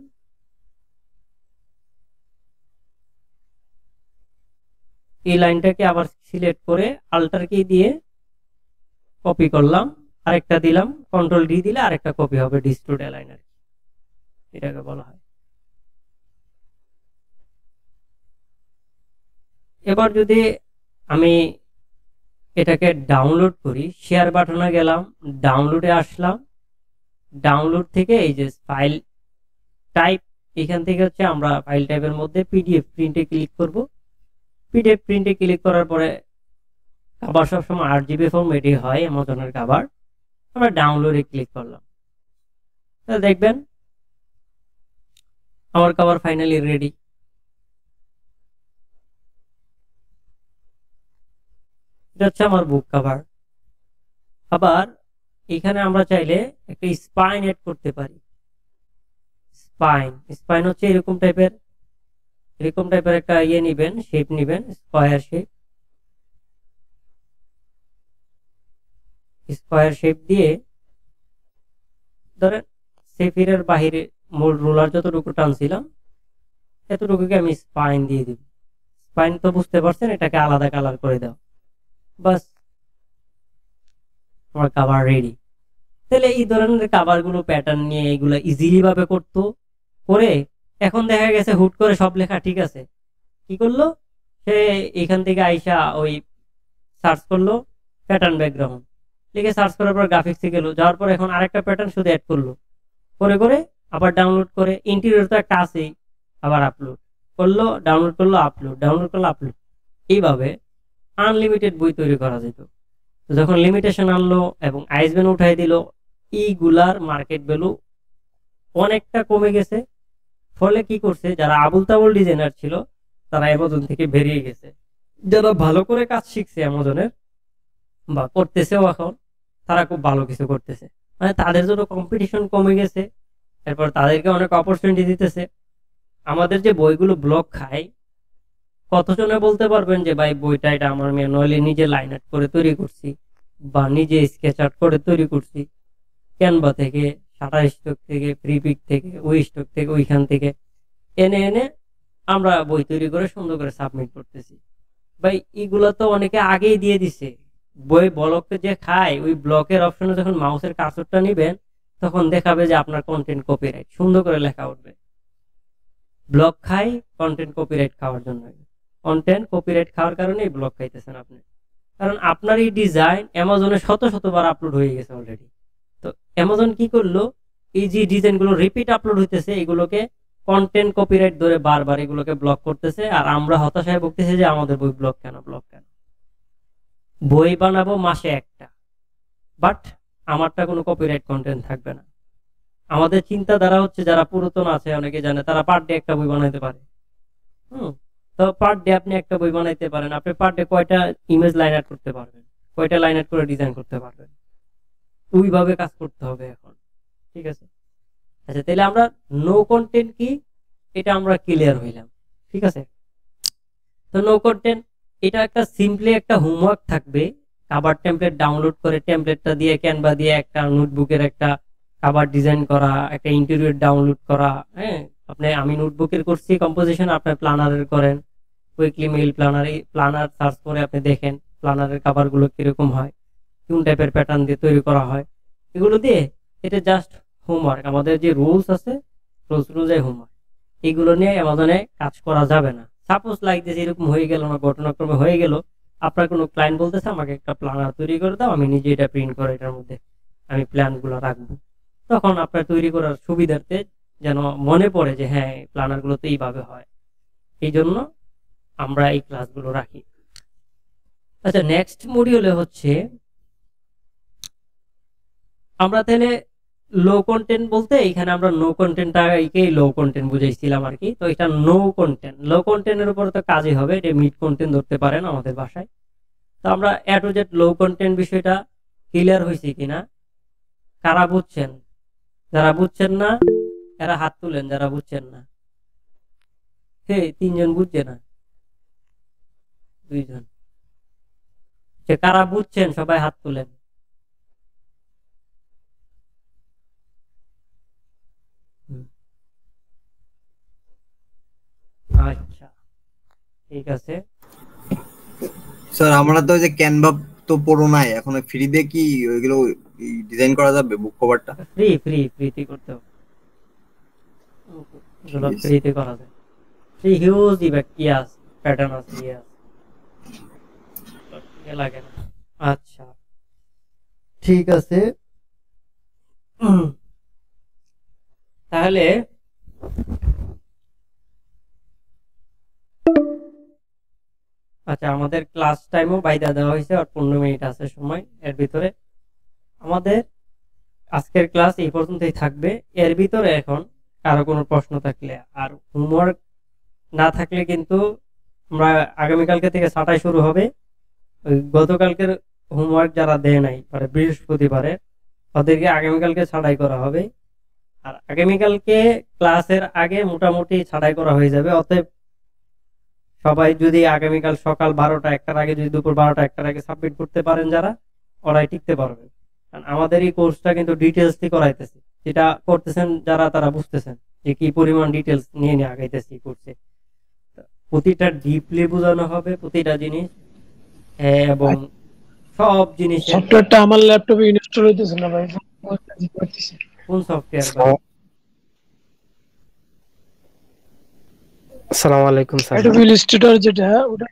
এই লাইনটাকে আবার সিলেক্ট করে আল্টার কি দিয়ে কপি করলাম, আরেকটা দিলাম, কন্ট্রোল ডি দিলে আরেকটা কপি হবে, ডিস্ট্রুড লাইন আর কি, এটাকে বলা হয়। এবার যদি আমি এটাকে ডাউনলোড করি, শেয়ার বাটনে গেলাম, ডাউনলোডে আসলাম, ডাউনলোড থেকে এই যে ফাইল টাইপ, এখান থেকে হচ্ছে আমরা ফাইল টাইপের মধ্যে পিডিএফ প্রিন্টে ক্লিক করব। পিডিএফ প্রিন্টে ক্লিক করার পরে কভার সবসময় 8GB ফরম্যাটে হয়, অ্যামাজনের কভার। আমরা ডাউনলোডে ক্লিক করলাম, তাহলে দেখবেন আমার কভার ফাইনালি রেডি। এটা হচ্ছে আমার বুক কভার। আবার এখানে আমরা চাইলে একটা স্পাইন এড করতে পারি। স্পাইন হচ্ছে এরকম টাইপের একটা ইয়ে নিবেন, শেপ নিবেন, স্কয়ার শেপ দিয়ে ধরেন সেফিরের বাহিরে মূল রোলার যতটুকু টানছিলাম এতটুকুকে আমি স্পাইন দিয়ে দিব। স্পাইন তো বুঝতে পারছেন, এটাকে আলাদা কালার করে দাও, বাস আমার কভার রেডি। তাহলে এই ধরনের কভার গুলো প্যাটার্ন নিয়ে এগুলো ইজিলি ভাবে করতো করে, এখন দেখা গেছে হুট করে সব লেখা ঠিক আছে, কি করলো সে এখান থেকে আইসা ওই সার্চ করলো প্যাটার্ন ব্যাকগ্রাউন্ড লিখে, সার্চ করার পর গ্রাফিক্সে গেল, যাওয়ার পর এখন আরেকটা প্যাটার্ন শুধু অ্যাড করলো, করে আবার ডাউনলোড করে, ইন্টেরিয়র তো একটা আছেই, আবার আপলোড করলো, ডাউনলোড করলো, আপলোড। এইভাবে আনলিমিটেড বই তৈরি করা যেত। তো যখন লিমিটেশন আনলো এবং আইসব্যান উঠাই দিল, এইগুলার মার্কেট ভ্যালু অনেকটা কমে গেছে। ফলে কি করছে, যারা আবুল তাবুল ডিজাইনার ছিল তারা অ্যামাজন থেকে বেরিয়ে গেছে। যারা ভালো করে কাজ শিখছে অ্যামাজনের বা করতেছেও এখন, তারা খুব ভালো কিছু করতেছে, মানে তাদের জন্য কম্পিটিশন কমে গেছে। এরপর তাদেরকে অনেক অপরচুনিটি দিতেছে। আমাদের যে বইগুলো ব্লক খায়, কতজনে বলতে পারবেন যে ভাই বইটা এটা আমার ম্যানুয়ালি নিজে লাইন আউট করে তৈরি করছি বা নিজে স্কেচ আউট করে তৈরি করছি, ক্যানভা থেকে, শাটার স্টক থেকে, প্রিপিক থেকে, ওই স্টক থেকে, ওইখান থেকে এনে আমরা বই তৈরি করে সুন্দর করে সাবমিট করতেছি। ভাই এগুলো তো অনেকে আগেই দিয়ে দিছে। বই ব্লকে যে খায়, ওই ব্লকের অপশনে যখন মাউসের কার্সরটা নিবেন তখন দেখাবে যে আপনার কন্টেন্ট কপিরাইট, সুন্দর করে লেখা উঠবে। ব্লক খাই কন্টেন্ট কপিরাইট খাওয়ার জন্য, কন্টেন্ট কপিরাইট খাওয়ার কারণে এই ব্লক খাইতেছেন আপনি, কারণ আপনার এই ডিজাইন অ্যামাজনে শতবার আপলোড হয়ে গেছে অলরেডি। তো অ্যামাজন কি করলো, এই যে ডিজাইনগুলো রিপিট আপলোড হইতেছে এগুলোকে কন্টেন্ট কপিরাইট ধরে বারবার এগুলোকে ব্লক করতেছে। আর আমরা হতাশায় ভুগতেছি যে আমাদের বই ব্লক কেন। বই বানাবো মাসে একটা, বাট আমারটা কোনো কপিরাইট কন্টেন্ট থাকবে না। আমাদের চিন্তাধারা হচ্ছে, যারা পুরাতন আছে অনেকে জানে, তারা পার ডে একটা বই বানাইতে পারে। তো পার ডে আপনি একটা বই বানাইতে পারেন, আপনি পার ডে কয়টা ইমেজ লাইন আউট করতে পারবেন, কয়টা লাইন আউট করে ডিজাইন করতে পারবেন, ওইভাবে কাজ করতে হবে এখন। ঠিক আছে, আচ্ছা তাহলে আমরা নো কন্টেন্ট কি এটা আমরা ক্লিয়ার হইলাম। ঠিক আছে, তো নো কন্টেন্ট এটা একটা সিম্পলি একটা হোমওয়ার্ক থাকবে। কভার টেমপ্লেট ডাউনলোড করে টেমপ্লেটটা দিয়ে ক্যানভা দিয়ে একটা নোটবুকের একটা কভার ডিজাইন করা, একটা ইন্টেরিয়র ডাউনলোড করা। হ্যাঁ, আমি নোটবুকের করছি কম্পোজিশন, আপনি প্ল্যানারের করেন, উইকলি মেইল প্ল্যানার সার্চ করে আপনি দেখেন প্ল্যানারের কভার গুলো কিরকম হয়, কোন টাইপের প্যাটার্ন দিয়ে তৈরি করা হয়, এগুলো দিয়ে এটা জাস্ট হোমওয়ার্ক। আমাদের যে রুলস আছে, রুলস অনুযায়ী হোমওয়ার্ক, এগুলো নিয়ে অ্যামাজনে কাজ করা যাবে না। সাপোজ লাইক দিস এরকম হয়ে গেল না, ঘটনাক্রমে হয়ে গেল, আপনার কোনো ক্লায়েন্ট বলতেছে আমাকে একটা প্ল্যানার তৈরি করে দাও, আমি নিজে এটা প্রিন্ট করে এটার মধ্যে আমি প্ল্যানগুলো রাখবো, তখন আপনার তৈরি করার সুবিধার্থে যেন মনে পড়ে যে হ্যাঁ প্ল্যানার গুলো তো এইভাবে হয়, এই জন্য আমরা এই ক্লাসগুলো রাখি। আচ্ছা, নেক্সট মডিউলে হচ্ছে আমরা তাহলে লো কন্টেন্ট বলতে এখানে আমরা নো কন্টেন্টটাকে লো কন্টেন্ট বুঝাইছিলাম আর কি। তো এটা নো কন্টেন্ট, লো কন্টেন্টের উপর তো কাজই হবে, এটা মিড কন্টেন্ট ধরতে পারেন আমাদের ভাষায়। তো আমরা এ টু জেড লো কন্টেন্ট বিষয়টা ক্লিয়ার হয়েছে কিনা, কারা বুঝছেন? যারা বুঝছেন না এরা হাত তুলেন, যারা বুঝছেন না। হে, 3 জন বুঝছে না, দুইজন। যে কারা বুঝছেন সবাই হাত তুলেন। আচ্ছা ঠিক আছে। স্যার আমরা তো ওই যে ক্যানভা তো পড়ো নাই, এখন ফ্রিতে কি ওইগুলো ডিজাইন করা যাবে বুক কভারটা? ফ্রিতে করতে হবে, এগুলো ফ্রিতে করা যায়। ফ্রি হিউজ ইয়াস প্যাটার্ন আছে, ইয়াস লাগে না। আচ্ছা ঠিক আছে। তাহলে আচ্ছা আমাদের ক্লাস টাইমও বাইদা দেওয়া হয়েছে, আর 15 মিনিট আছে সময়। এর ভিতরে আমাদের আজকের ক্লাস এই পর্যন্তই থাকবে। এর ভিতরে এখন কারো কোনো প্রশ্ন থাকলে আর হোমওয়ার্ক না থাকলে কিন্তু আমরা আগামীকালকে থেকে ছাঁটাই শুরু হবে। ওই গতকালকের হোমওয়ার্ক যারা দেয় নাই মানে বৃহস্পতিবারে, ওদেরকে আগামীকালকে ছাঁটাই করা হবে। আর আগামীকালকে ক্লাসের আগে মোটামুটি ছাঁটাই করা হয়ে যাবে। অতএব সবাই যদি আগামীকাল সকাল 12টা 1টার আগে, যদি দুপুর 12টা 1টার আগে সাবমিট করতে পারেন যারা, ওরাই টিকতে পারবেন। কারণ আমাদের এই কোর্সটা কিন্তু ডিটেলস দিয়ে করাইতেছি, যেটা করতেছেন যারা তারা বুঝতেছেন যে কি পরিমাণ ডিটেলস নিয়ে নিয়ে আগাইতেছি কোর্সে। প্রতিটা ডিপলি বোঝানো হবে প্রতিটা জিনিস, এবং সব জিনিস। সফটওয়্যারটা আমার ল্যাপটপে ইনস্টল হইতেছে না ভাই, কোন সফটওয়্যার ভাই? আসসালামু আলাইকুম স্যার। অ্যাডোবি ইলাস্ট্রেটর যেটা, ওটা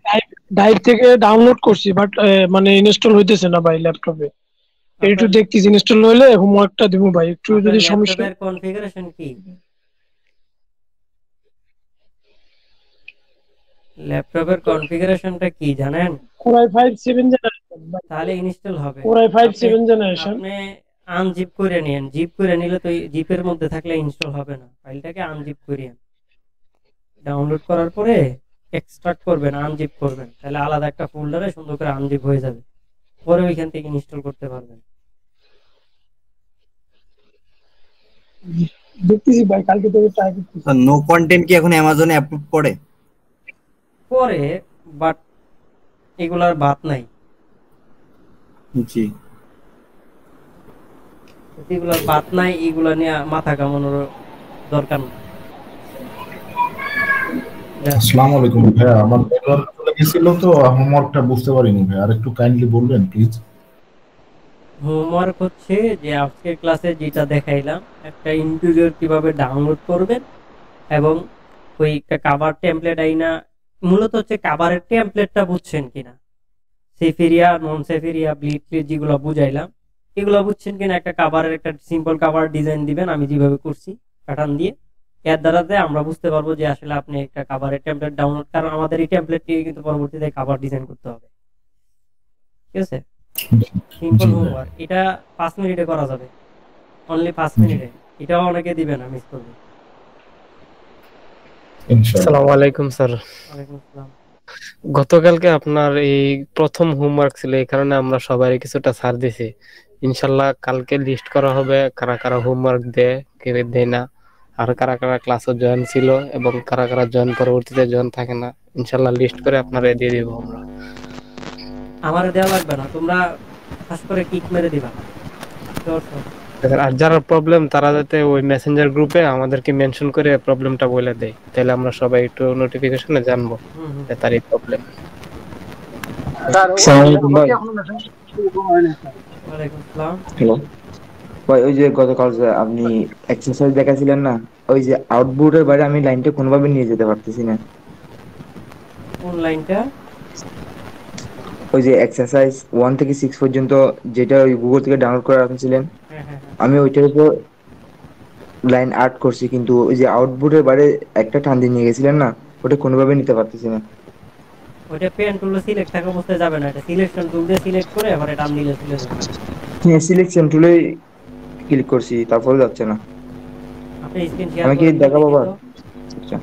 ড্রাইভ থেকে ডাউনলোড করছি, বাট মানে ইনস্টল হইতেছে না ভাই ল্যাপটপে। একটু দেখতেছি ইনস্টল হইলে হোমওয়ার্কটা দিব ভাই, একটু যদি সমস্যা। ল্যাপটপের কনফিগারেশন কি? ল্যাপটপের কনফিগারেশনটা কি জানেন? Core i5 7 জেনারেশন, তাহলে ইনস্টল হবে। Core i5 7 generation. আপনি আনজিপ করে নিন, জিপ করে নিলে তো জিপের মধ্যে থাকলে ইনস্টল হবে না। ফাইলটাকে আনজিপ করিয়েন, ডাউনলোড করার পরে এক্সট্রাক্ট করবেন, আনজিপ করবেন, তাহলে আলাদা একটা ফোল্ডারে সুন্দর করে আনজিপ হয়ে যাবে। পরে ওইখান থেকে ইনস্টল করতে পারবেন। দেখতেছি ভাই, কালকে থেকে ট্রাই করতেছি। নো কন্টেন্ট কি এখন অ্যামাজনে অ্যাপ্রুভ করে? বাট এগুলার বাদ নাই। জি, এগুলার বাদ নাই, এগুলা নিয়ে মাথা কামানোর দরকার নেই। আসসালামু আলাইকুম ভাইয়া, আমার নেটওয়ার্ক চলে গেছিল তো হোমওয়ার্কটা বুঝতে পারিনি ভাই, আর একটু কাইন্ডলি বলবেন প্লিজ। হোমওয়ার্ক হচ্ছে যে আজকের ক্লাসে যেটা দেখাইলাম, একটা ইন্টিরিয়র কিভাবে ডাউনলোড করবেন, এবং ওই কাভার টেমপ্লেট আইনা, মূলত হচ্ছে কাভারের টেমপ্লেটটা বুঝছেন কিনা, সেফেরিয়া নন সেফেরিয়া ব্লিড যেগুলো বুঝাইলাম এগুলো বুঝছেন কিনা। একটা কাভারের একটা সিম্পল কাভার ডিজাইন দিবেন, আমি যেভাবে করছি প্যাটার্ন দিয়ে। এর দ্বারাতে আমরা বুঝতে পারবো যে আসলে আপনি একটা কাভারের টেমপ্লেট ডাউনলোড, কারণ আমাদের এই টেমপ্লেট দিয়ে কিন্তু পরবর্তীতে কাভার ডিজাইন করতে হবে। ঠিক আছে, সিম্পল হোমওয়ার্ক। এটা 5 মিনিটে করা যাবে, অনলি 5 মিনিটে। এটাও অনেকে দিবে না, মিস করবে। আসসালামু আলাইকুম স্যার। ওয়ালাইকুম আসসালাম। গতকালকে আপনার এই প্রথম হোমওয়ার্ক ছিল, এই কারণে আমরা সবাই কিছুটা ছাড় দিছি। ইনশাল্লাহ কালকে লিস্ট করা হবে কারা কারা হোমওয়ার্ক দেয়, কে দেয় না, আর কারা কারা ক্লাসে জয়েন ছিল এবং কারা কারা জয়েন পরবর্তীতে জয়েন থাকে না। ইনশাল্লাহ লিস্ট করে আপনারা দিয়ে দিব আমরা। আমারে দেওয়া লাগবে না, তোমরা খাস করে কিক মেরে দিবা। আর যারা প্রবলেম তারা যাতে ওই মেসেঞ্জার গ্রুপে আমাদেরকে মেনশন করে প্রবলেমটা বলে দেয়, তাহলে আমরা সবাই একটু নোটিফিকেশনে জানবো যে তার এই প্রবলেম। হ্যালো ভাই, ওই যে গতকাল যে আপনি এক্সারসাইজ দেখাছিলেন না, ওই যে আউটপুটের বাইরে আমি লাইনটা কোনোভাবে নিয়ে যেতে পারতেছি না। কোন লাইনটা? ওই যে এক্সারসাইজ 1 থেকে 6 পর্যন্ত যেটা ওই গুগল থেকে ডাউনলোড করে রাখছিলেন, আমি ওইটার উপর লাইন আর্ট করছি, কিন্তু ওই যে আউটপুটের বাইরে একটা টান দিয়ে নিয়ে গেছিলেন না, ওটা কোনোভাবে নিতে পারতেছি না। ওইটা পেন টুলে সিলেক্ট থাকা অবস্থায় যাবে না, এটা সিলেকশন টুল দিয়ে সিলেক্ট করে এবারে টান দিলে চলে যাবে। হ্যাঁ, সিলেকশন টুলে ক্লিক করছি, তারপরে যাচ্ছে না। আপনি স্ক্রিন শেয়ার আমি কি করেন দেখাবো আবার? আচ্ছা,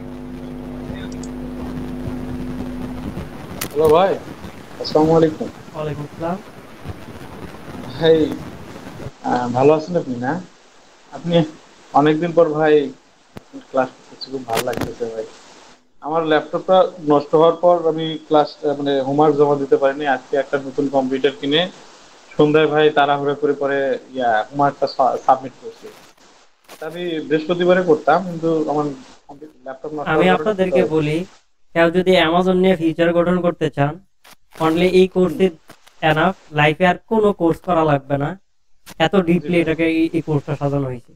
হ্যালো ভাই, আসসালামু আলাইকুম। ওয়ালাইকুম আসসালাম। ভাই ভালো আছেন আপনি? না, আপনি অনেকদিন পর ভাই ক্লাস করতেছি, খুব ভালো লাগতেছে ভাই। আমার ল্যাপটপটা নষ্ট হওয়ার পর আমি ক্লাস মানে হোমওয়ার্ক জমা দিতে পারিনি। আজকে একটা নতুন কম্পিউটার কিনে সন্ধ্যায় ভাই তাড়াহুড়ো করে পরে হোমওয়ার্কটা সাবমিট করছি। তা আমি বৃহস্পতিবারে করতাম, কিন্তু আমার ল্যাপটপ নষ্ট আমি হওয়ার কারণে আপনাদেরকে বলি, কেউ যদি অ্যামাজন নিয়ে ফিউচার গঠন করতে চান, অনলি এই কোর্স ইজ এনাফ। লাইফে আর কোনো কোর্স করা লাগবে না, এত ডিপলি এটাকে এই কোর্সটা সাজানো হয়েছে।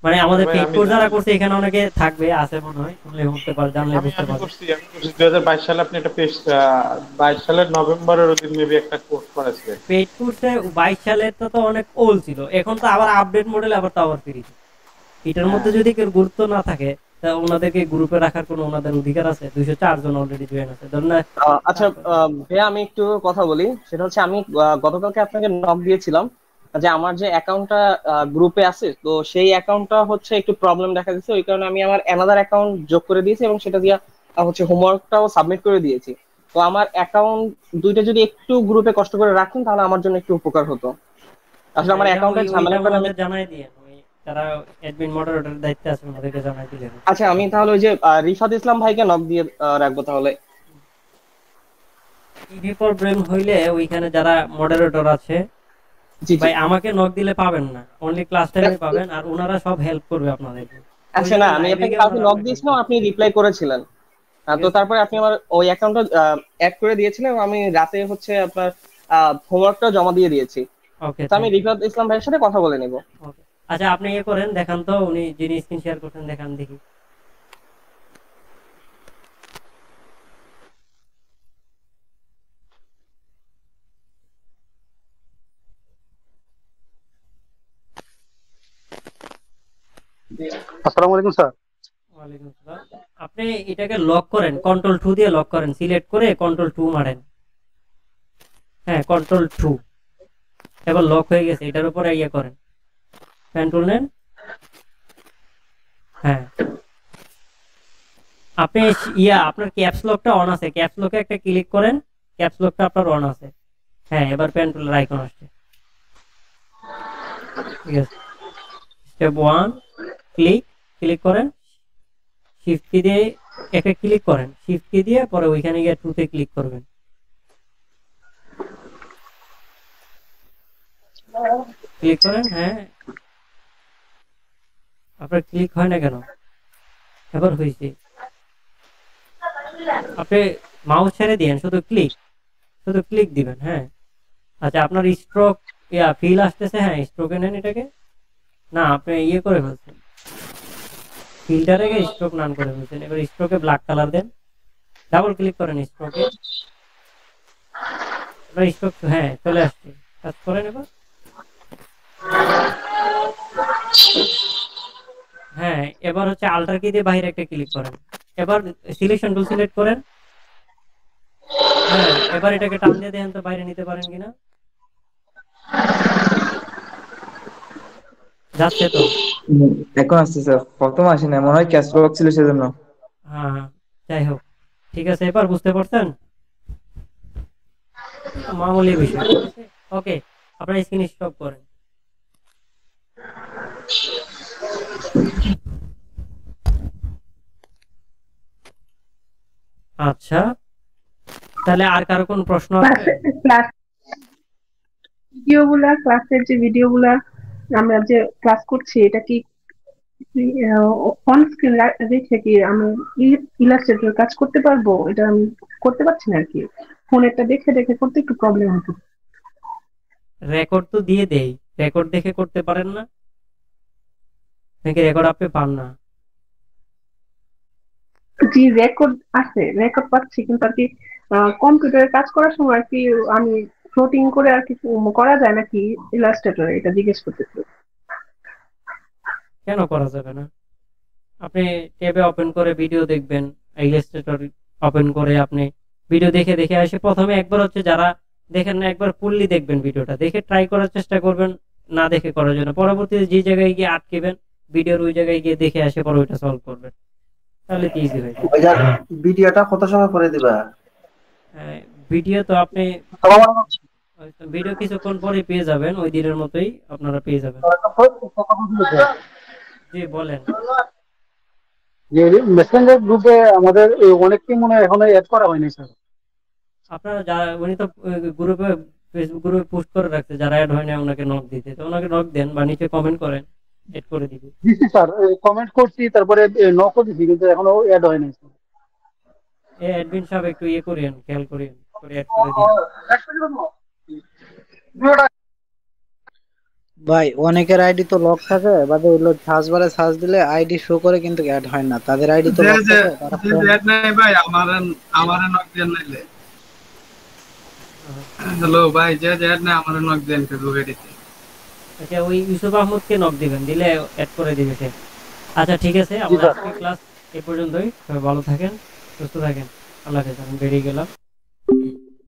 মানে আমাদের পেইড কোর্স যারা করছে এখানে অনেকে থাকবে, আছে মনে হয়, শুনলে বুঝতে পার, জানলে বুঝতে আমি পারবে। করছি 2022 সালে আপনি একটা পেজ 22 সালের নভেম্বরের দিন মেবি একটা কোর্স করেছিলেন। পেইড কোর্সে 22 সালে তো অনেক ওল্ড ছিল, এখন তো আবার আপডেট মডেল, আবার তো আবার ফ্রি। এটার মধ্যে যদি কেউ গুরুত্ব না থাকে, তা ওনাদেরকে গ্রুপে রাখার কোনো ওনাদের অধিকার আছে? 204 জন অলরেডি জয়েন আছে, ধরুন না। আচ্ছা ভাইয়া, আমি একটু কথা বলি। সেটা হচ্ছে আমি গতকালকে আপনাকে নক দিয়েছিলাম যে আমার যে অ্যাকাউন্টটা গ্রুপে আছে, তো সেই অ্যাকাউন্টটা হচ্ছে একটু প্রবলেম দেখা দিচ্ছে, ওই কারণে আমি আমার অ্যানাদার অ্যাকাউন্ট যোগ করে দিয়েছি এবং সেটা দিয়ে হচ্ছে হোমওয়ার্কটাও সাবমিট করে দিয়েছি। তো আমার অ্যাকাউন্ট দুইটা যদি একটু গ্রুপে কষ্ট করে রাখেন তাহলে আমার জন্য একটু উপকার হতো। আসলে আমার অ্যাকাউন্টের ঝামেলা করে আমি জানাই দিয়ে, যারা অ্যাডমিন মডারেটরের দায়িত্বে আছে ওনাদেরকে জানাই দিলেন। আচ্ছা, আমি তাহলে ওই যে রিফাত ইসলাম ভাইকে নক দিয়ে রাখবো তাহলে। ইভি প্রবলেম হইলে ওইখানে যারা মডারেটর আছে ভাই আমাকে নক দিলে পাবেন না, অনলি ক্লাস টাইমে পাবেন, আর ওনারা সব হেল্প করবে আপনাদেরকে। আচ্ছা না, আমি আপনাকে কালকে নক দিয়েছিলাম, আপনি রিপ্লাই করেছিলেন, তো তারপরে আপনি আমার ওই অ্যাকাউন্টটা অ্যাড করে দিয়েছিলেন এবং আমি রাতে হচ্ছে আপনার হোমওয়ার্কটা জমা দিয়ে দিয়েছি। ওকে, তো আমি রিফাত ইসলাম ভাইয়ের সাথে কথা বলে নেব। ওকে, আচ্ছা আপনি ইয়ে করেন, দেখান তো উনি যিনি স্ক্রিন শেয়ার করছেন, দেখান দেখি। আসসালামু আলাইকুম স্যার। ওয়ালাইকুম আসসালাম। আপনি এটাকে লক করেন, কন্ট্রোল 2 দিয়ে লক করেন, সিলেক্ট করে কন্ট্রোল 2 মারেন। হ্যাঁ, কন্ট্রোল 2, এবার লক হয়ে গেছে। এটার উপরে ইয়ে করেন, কন্ট্রোল নেন। হ্যাঁ, আপনি আপনার ক্যাপস লকটা অন আছে, ক্যাপস লকে একটা ক্লিক করেন, ক্যাপস লকটা আপনার অন আছে। হ্যাঁ, এবার পেন্টুলের আইকন আসছে, ঠিক আছে। স্টেপ 1, ক্লিক করেন, শিফট কি দিয়ে একটা ক্লিক করেন, শিফট কি দিয়ে পরে ওইখানে গিয়ে 2 তে ক্লিক করবেন। ক্লিক করেন। হ্যাঁ, আপনার ক্লিক হয় না কেন? এবার হয়েছে। আপনি মাউস ছেড়ে দিয়েন, শুধু ক্লিক দিবেন। হ্যাঁ, আচ্ছা আপনার স্ট্রোক ফিল আসতেছে। হ্যাঁ, স্ট্রোকে নেন এটাকে। না, আপনি ইয়ে করে ফেলছেন, ফিল্টারে স্ট্রোক নান করে ফেলছেন। এবার স্ট্রোকে ব্ল্যাক কালার দেন, ডাবল ক্লিক করেন স্ট্রোকে। এবার স্ট্রোক, হ্যাঁ চলে আসছে, কাজ করেন এবার। হ্যাঁ, এবার হচ্ছে আল্টার কি দিয়ে বাইরে একটা ক্লিক করেন, এবার সিলেকশন টুল সিলেক্ট করেন। হ্যাঁ, এবার এটাকে টান দিয়ে দেখেন তো বাইরে নিতে পারেন কিনা। যাচ্ছে তো? এখন আসছে স্যার, প্রথম আসে না, মনে হয় ক্যাশ ব্লক ছিল সেজন্য। হ্যাঁ, যাই হোক, ঠিক আছে, এবার বুঝতে পারছেন, মামুলি বিষয়। ঠিক আছে, ওকে, আপনার স্ক্রিন স্টপ করেন। আচ্ছা, তাহলে আর কারো কোন প্রশ্ন আছে? ভিডিওগুলা, ক্লাসের যে ভিডিওগুলা আমরা যে ক্লাস করছি, এটা কি অন স্ক্রিন রেখে কি আমি ইলাস্ট্রেটর কাজ করতে পারবো? এটা আমি করতে পারছি না আর কি, ফোনেরটা দেখে দেখে করতে একটু প্রবলেম হতো। রেকর্ড তো দিয়ে দেই, রেকর্ড দেখে করতে পারেন না নাকি? রেকর্ড আপনি পান না? জি, রেকর্ড আছে, রেকর্ড পাচ্ছি, কিন্তু আর কি কম্পিউটারে কাজ করার সময় আর কি আমি ফ্লোটিং করে আর কি করা যায় নাকি ইলাস্ট্রেটরে, এটা জিজ্ঞেস করতেছি। কেন করা যাবে না? আপনি ট্যাবে ওপেন করে ভিডিও দেখবেন, ইলাস্ট্রেটর ওপেন করে আপনি ভিডিও দেখে দেখে আসে। প্রথমে একবার হচ্ছে যারা দেখেন না, একবার ফুললি দেখবেন, ভিডিওটা দেখে ট্রাই করার চেষ্টা করবেন, না দেখে করার জন্য পরবর্তীতে যে জায়গায় গিয়ে আটকেবেন ভিডিওর ওই জায়গায় গিয়ে দেখে আসে পরে ওইটা সলভ করবেন, তাহলে কি ইজি হয়ে যাবে। ভিডিওটা কত সময় পরে দিবা? ভিডিও তো আপনি ভিডিও কিছুক্ষণ পরে পেয়ে যাবেন, ওই দিনের মতোই আপনারা পেয়ে যাবেন। জি বলেন। যে মেসেঞ্জার গ্রুপে আমাদের অনেককেই মনে হয় এখনো অ্যাড করা হয়নি স্যার। আপনারা যারা উনি তো গ্রুপে ফেসবুক গ্রুপে পোস্ট করে রাখছে, যারা অ্যাড হয় না ওনাকে নক দিতে, তো ওনাকে নক দেন বা নিচে কমেন্ট করেন, এড করে দিবি। দিচ্ছি স্যার, কমেন্ট করছি, তারপরে নকও দিচ্ছি, কিন্তু এখনো অ্যাড হয়নি স্যার। এই অ্যাডমিন সাহেব একটু ইয়ে করিয়েন, খেয়াল করিয়েন, করে অ্যাড করে দিন। ভাই অনেকের আইডি তো লক থাকে, বাদে হলো সার্চ বারে সার্চ দিলে আইডি শো করে কিন্তু অ্যাড হয় না, তাদের আইডি তো লক থাকে, তারা অ্যাড নাই ভাই, আমারে নক দেন নাইলে। হ্যালো ভাই, যে অ্যাড নাই আমারে নক দেন ফেসবুক আইডিতে। আচ্ছা, ওই ইউসুফ আহমদকে নক দিবেন, দিলে অ্যাড করে দিবে সে। আচ্ছা ঠিক আছে, আমরা আজকে ক্লাস এই পর্যন্তই। সবাই ভালো থাকেন, সুস্থ থাকেন, আল্লাহ হাফেজ। আমি বেরিয়ে গেলাম।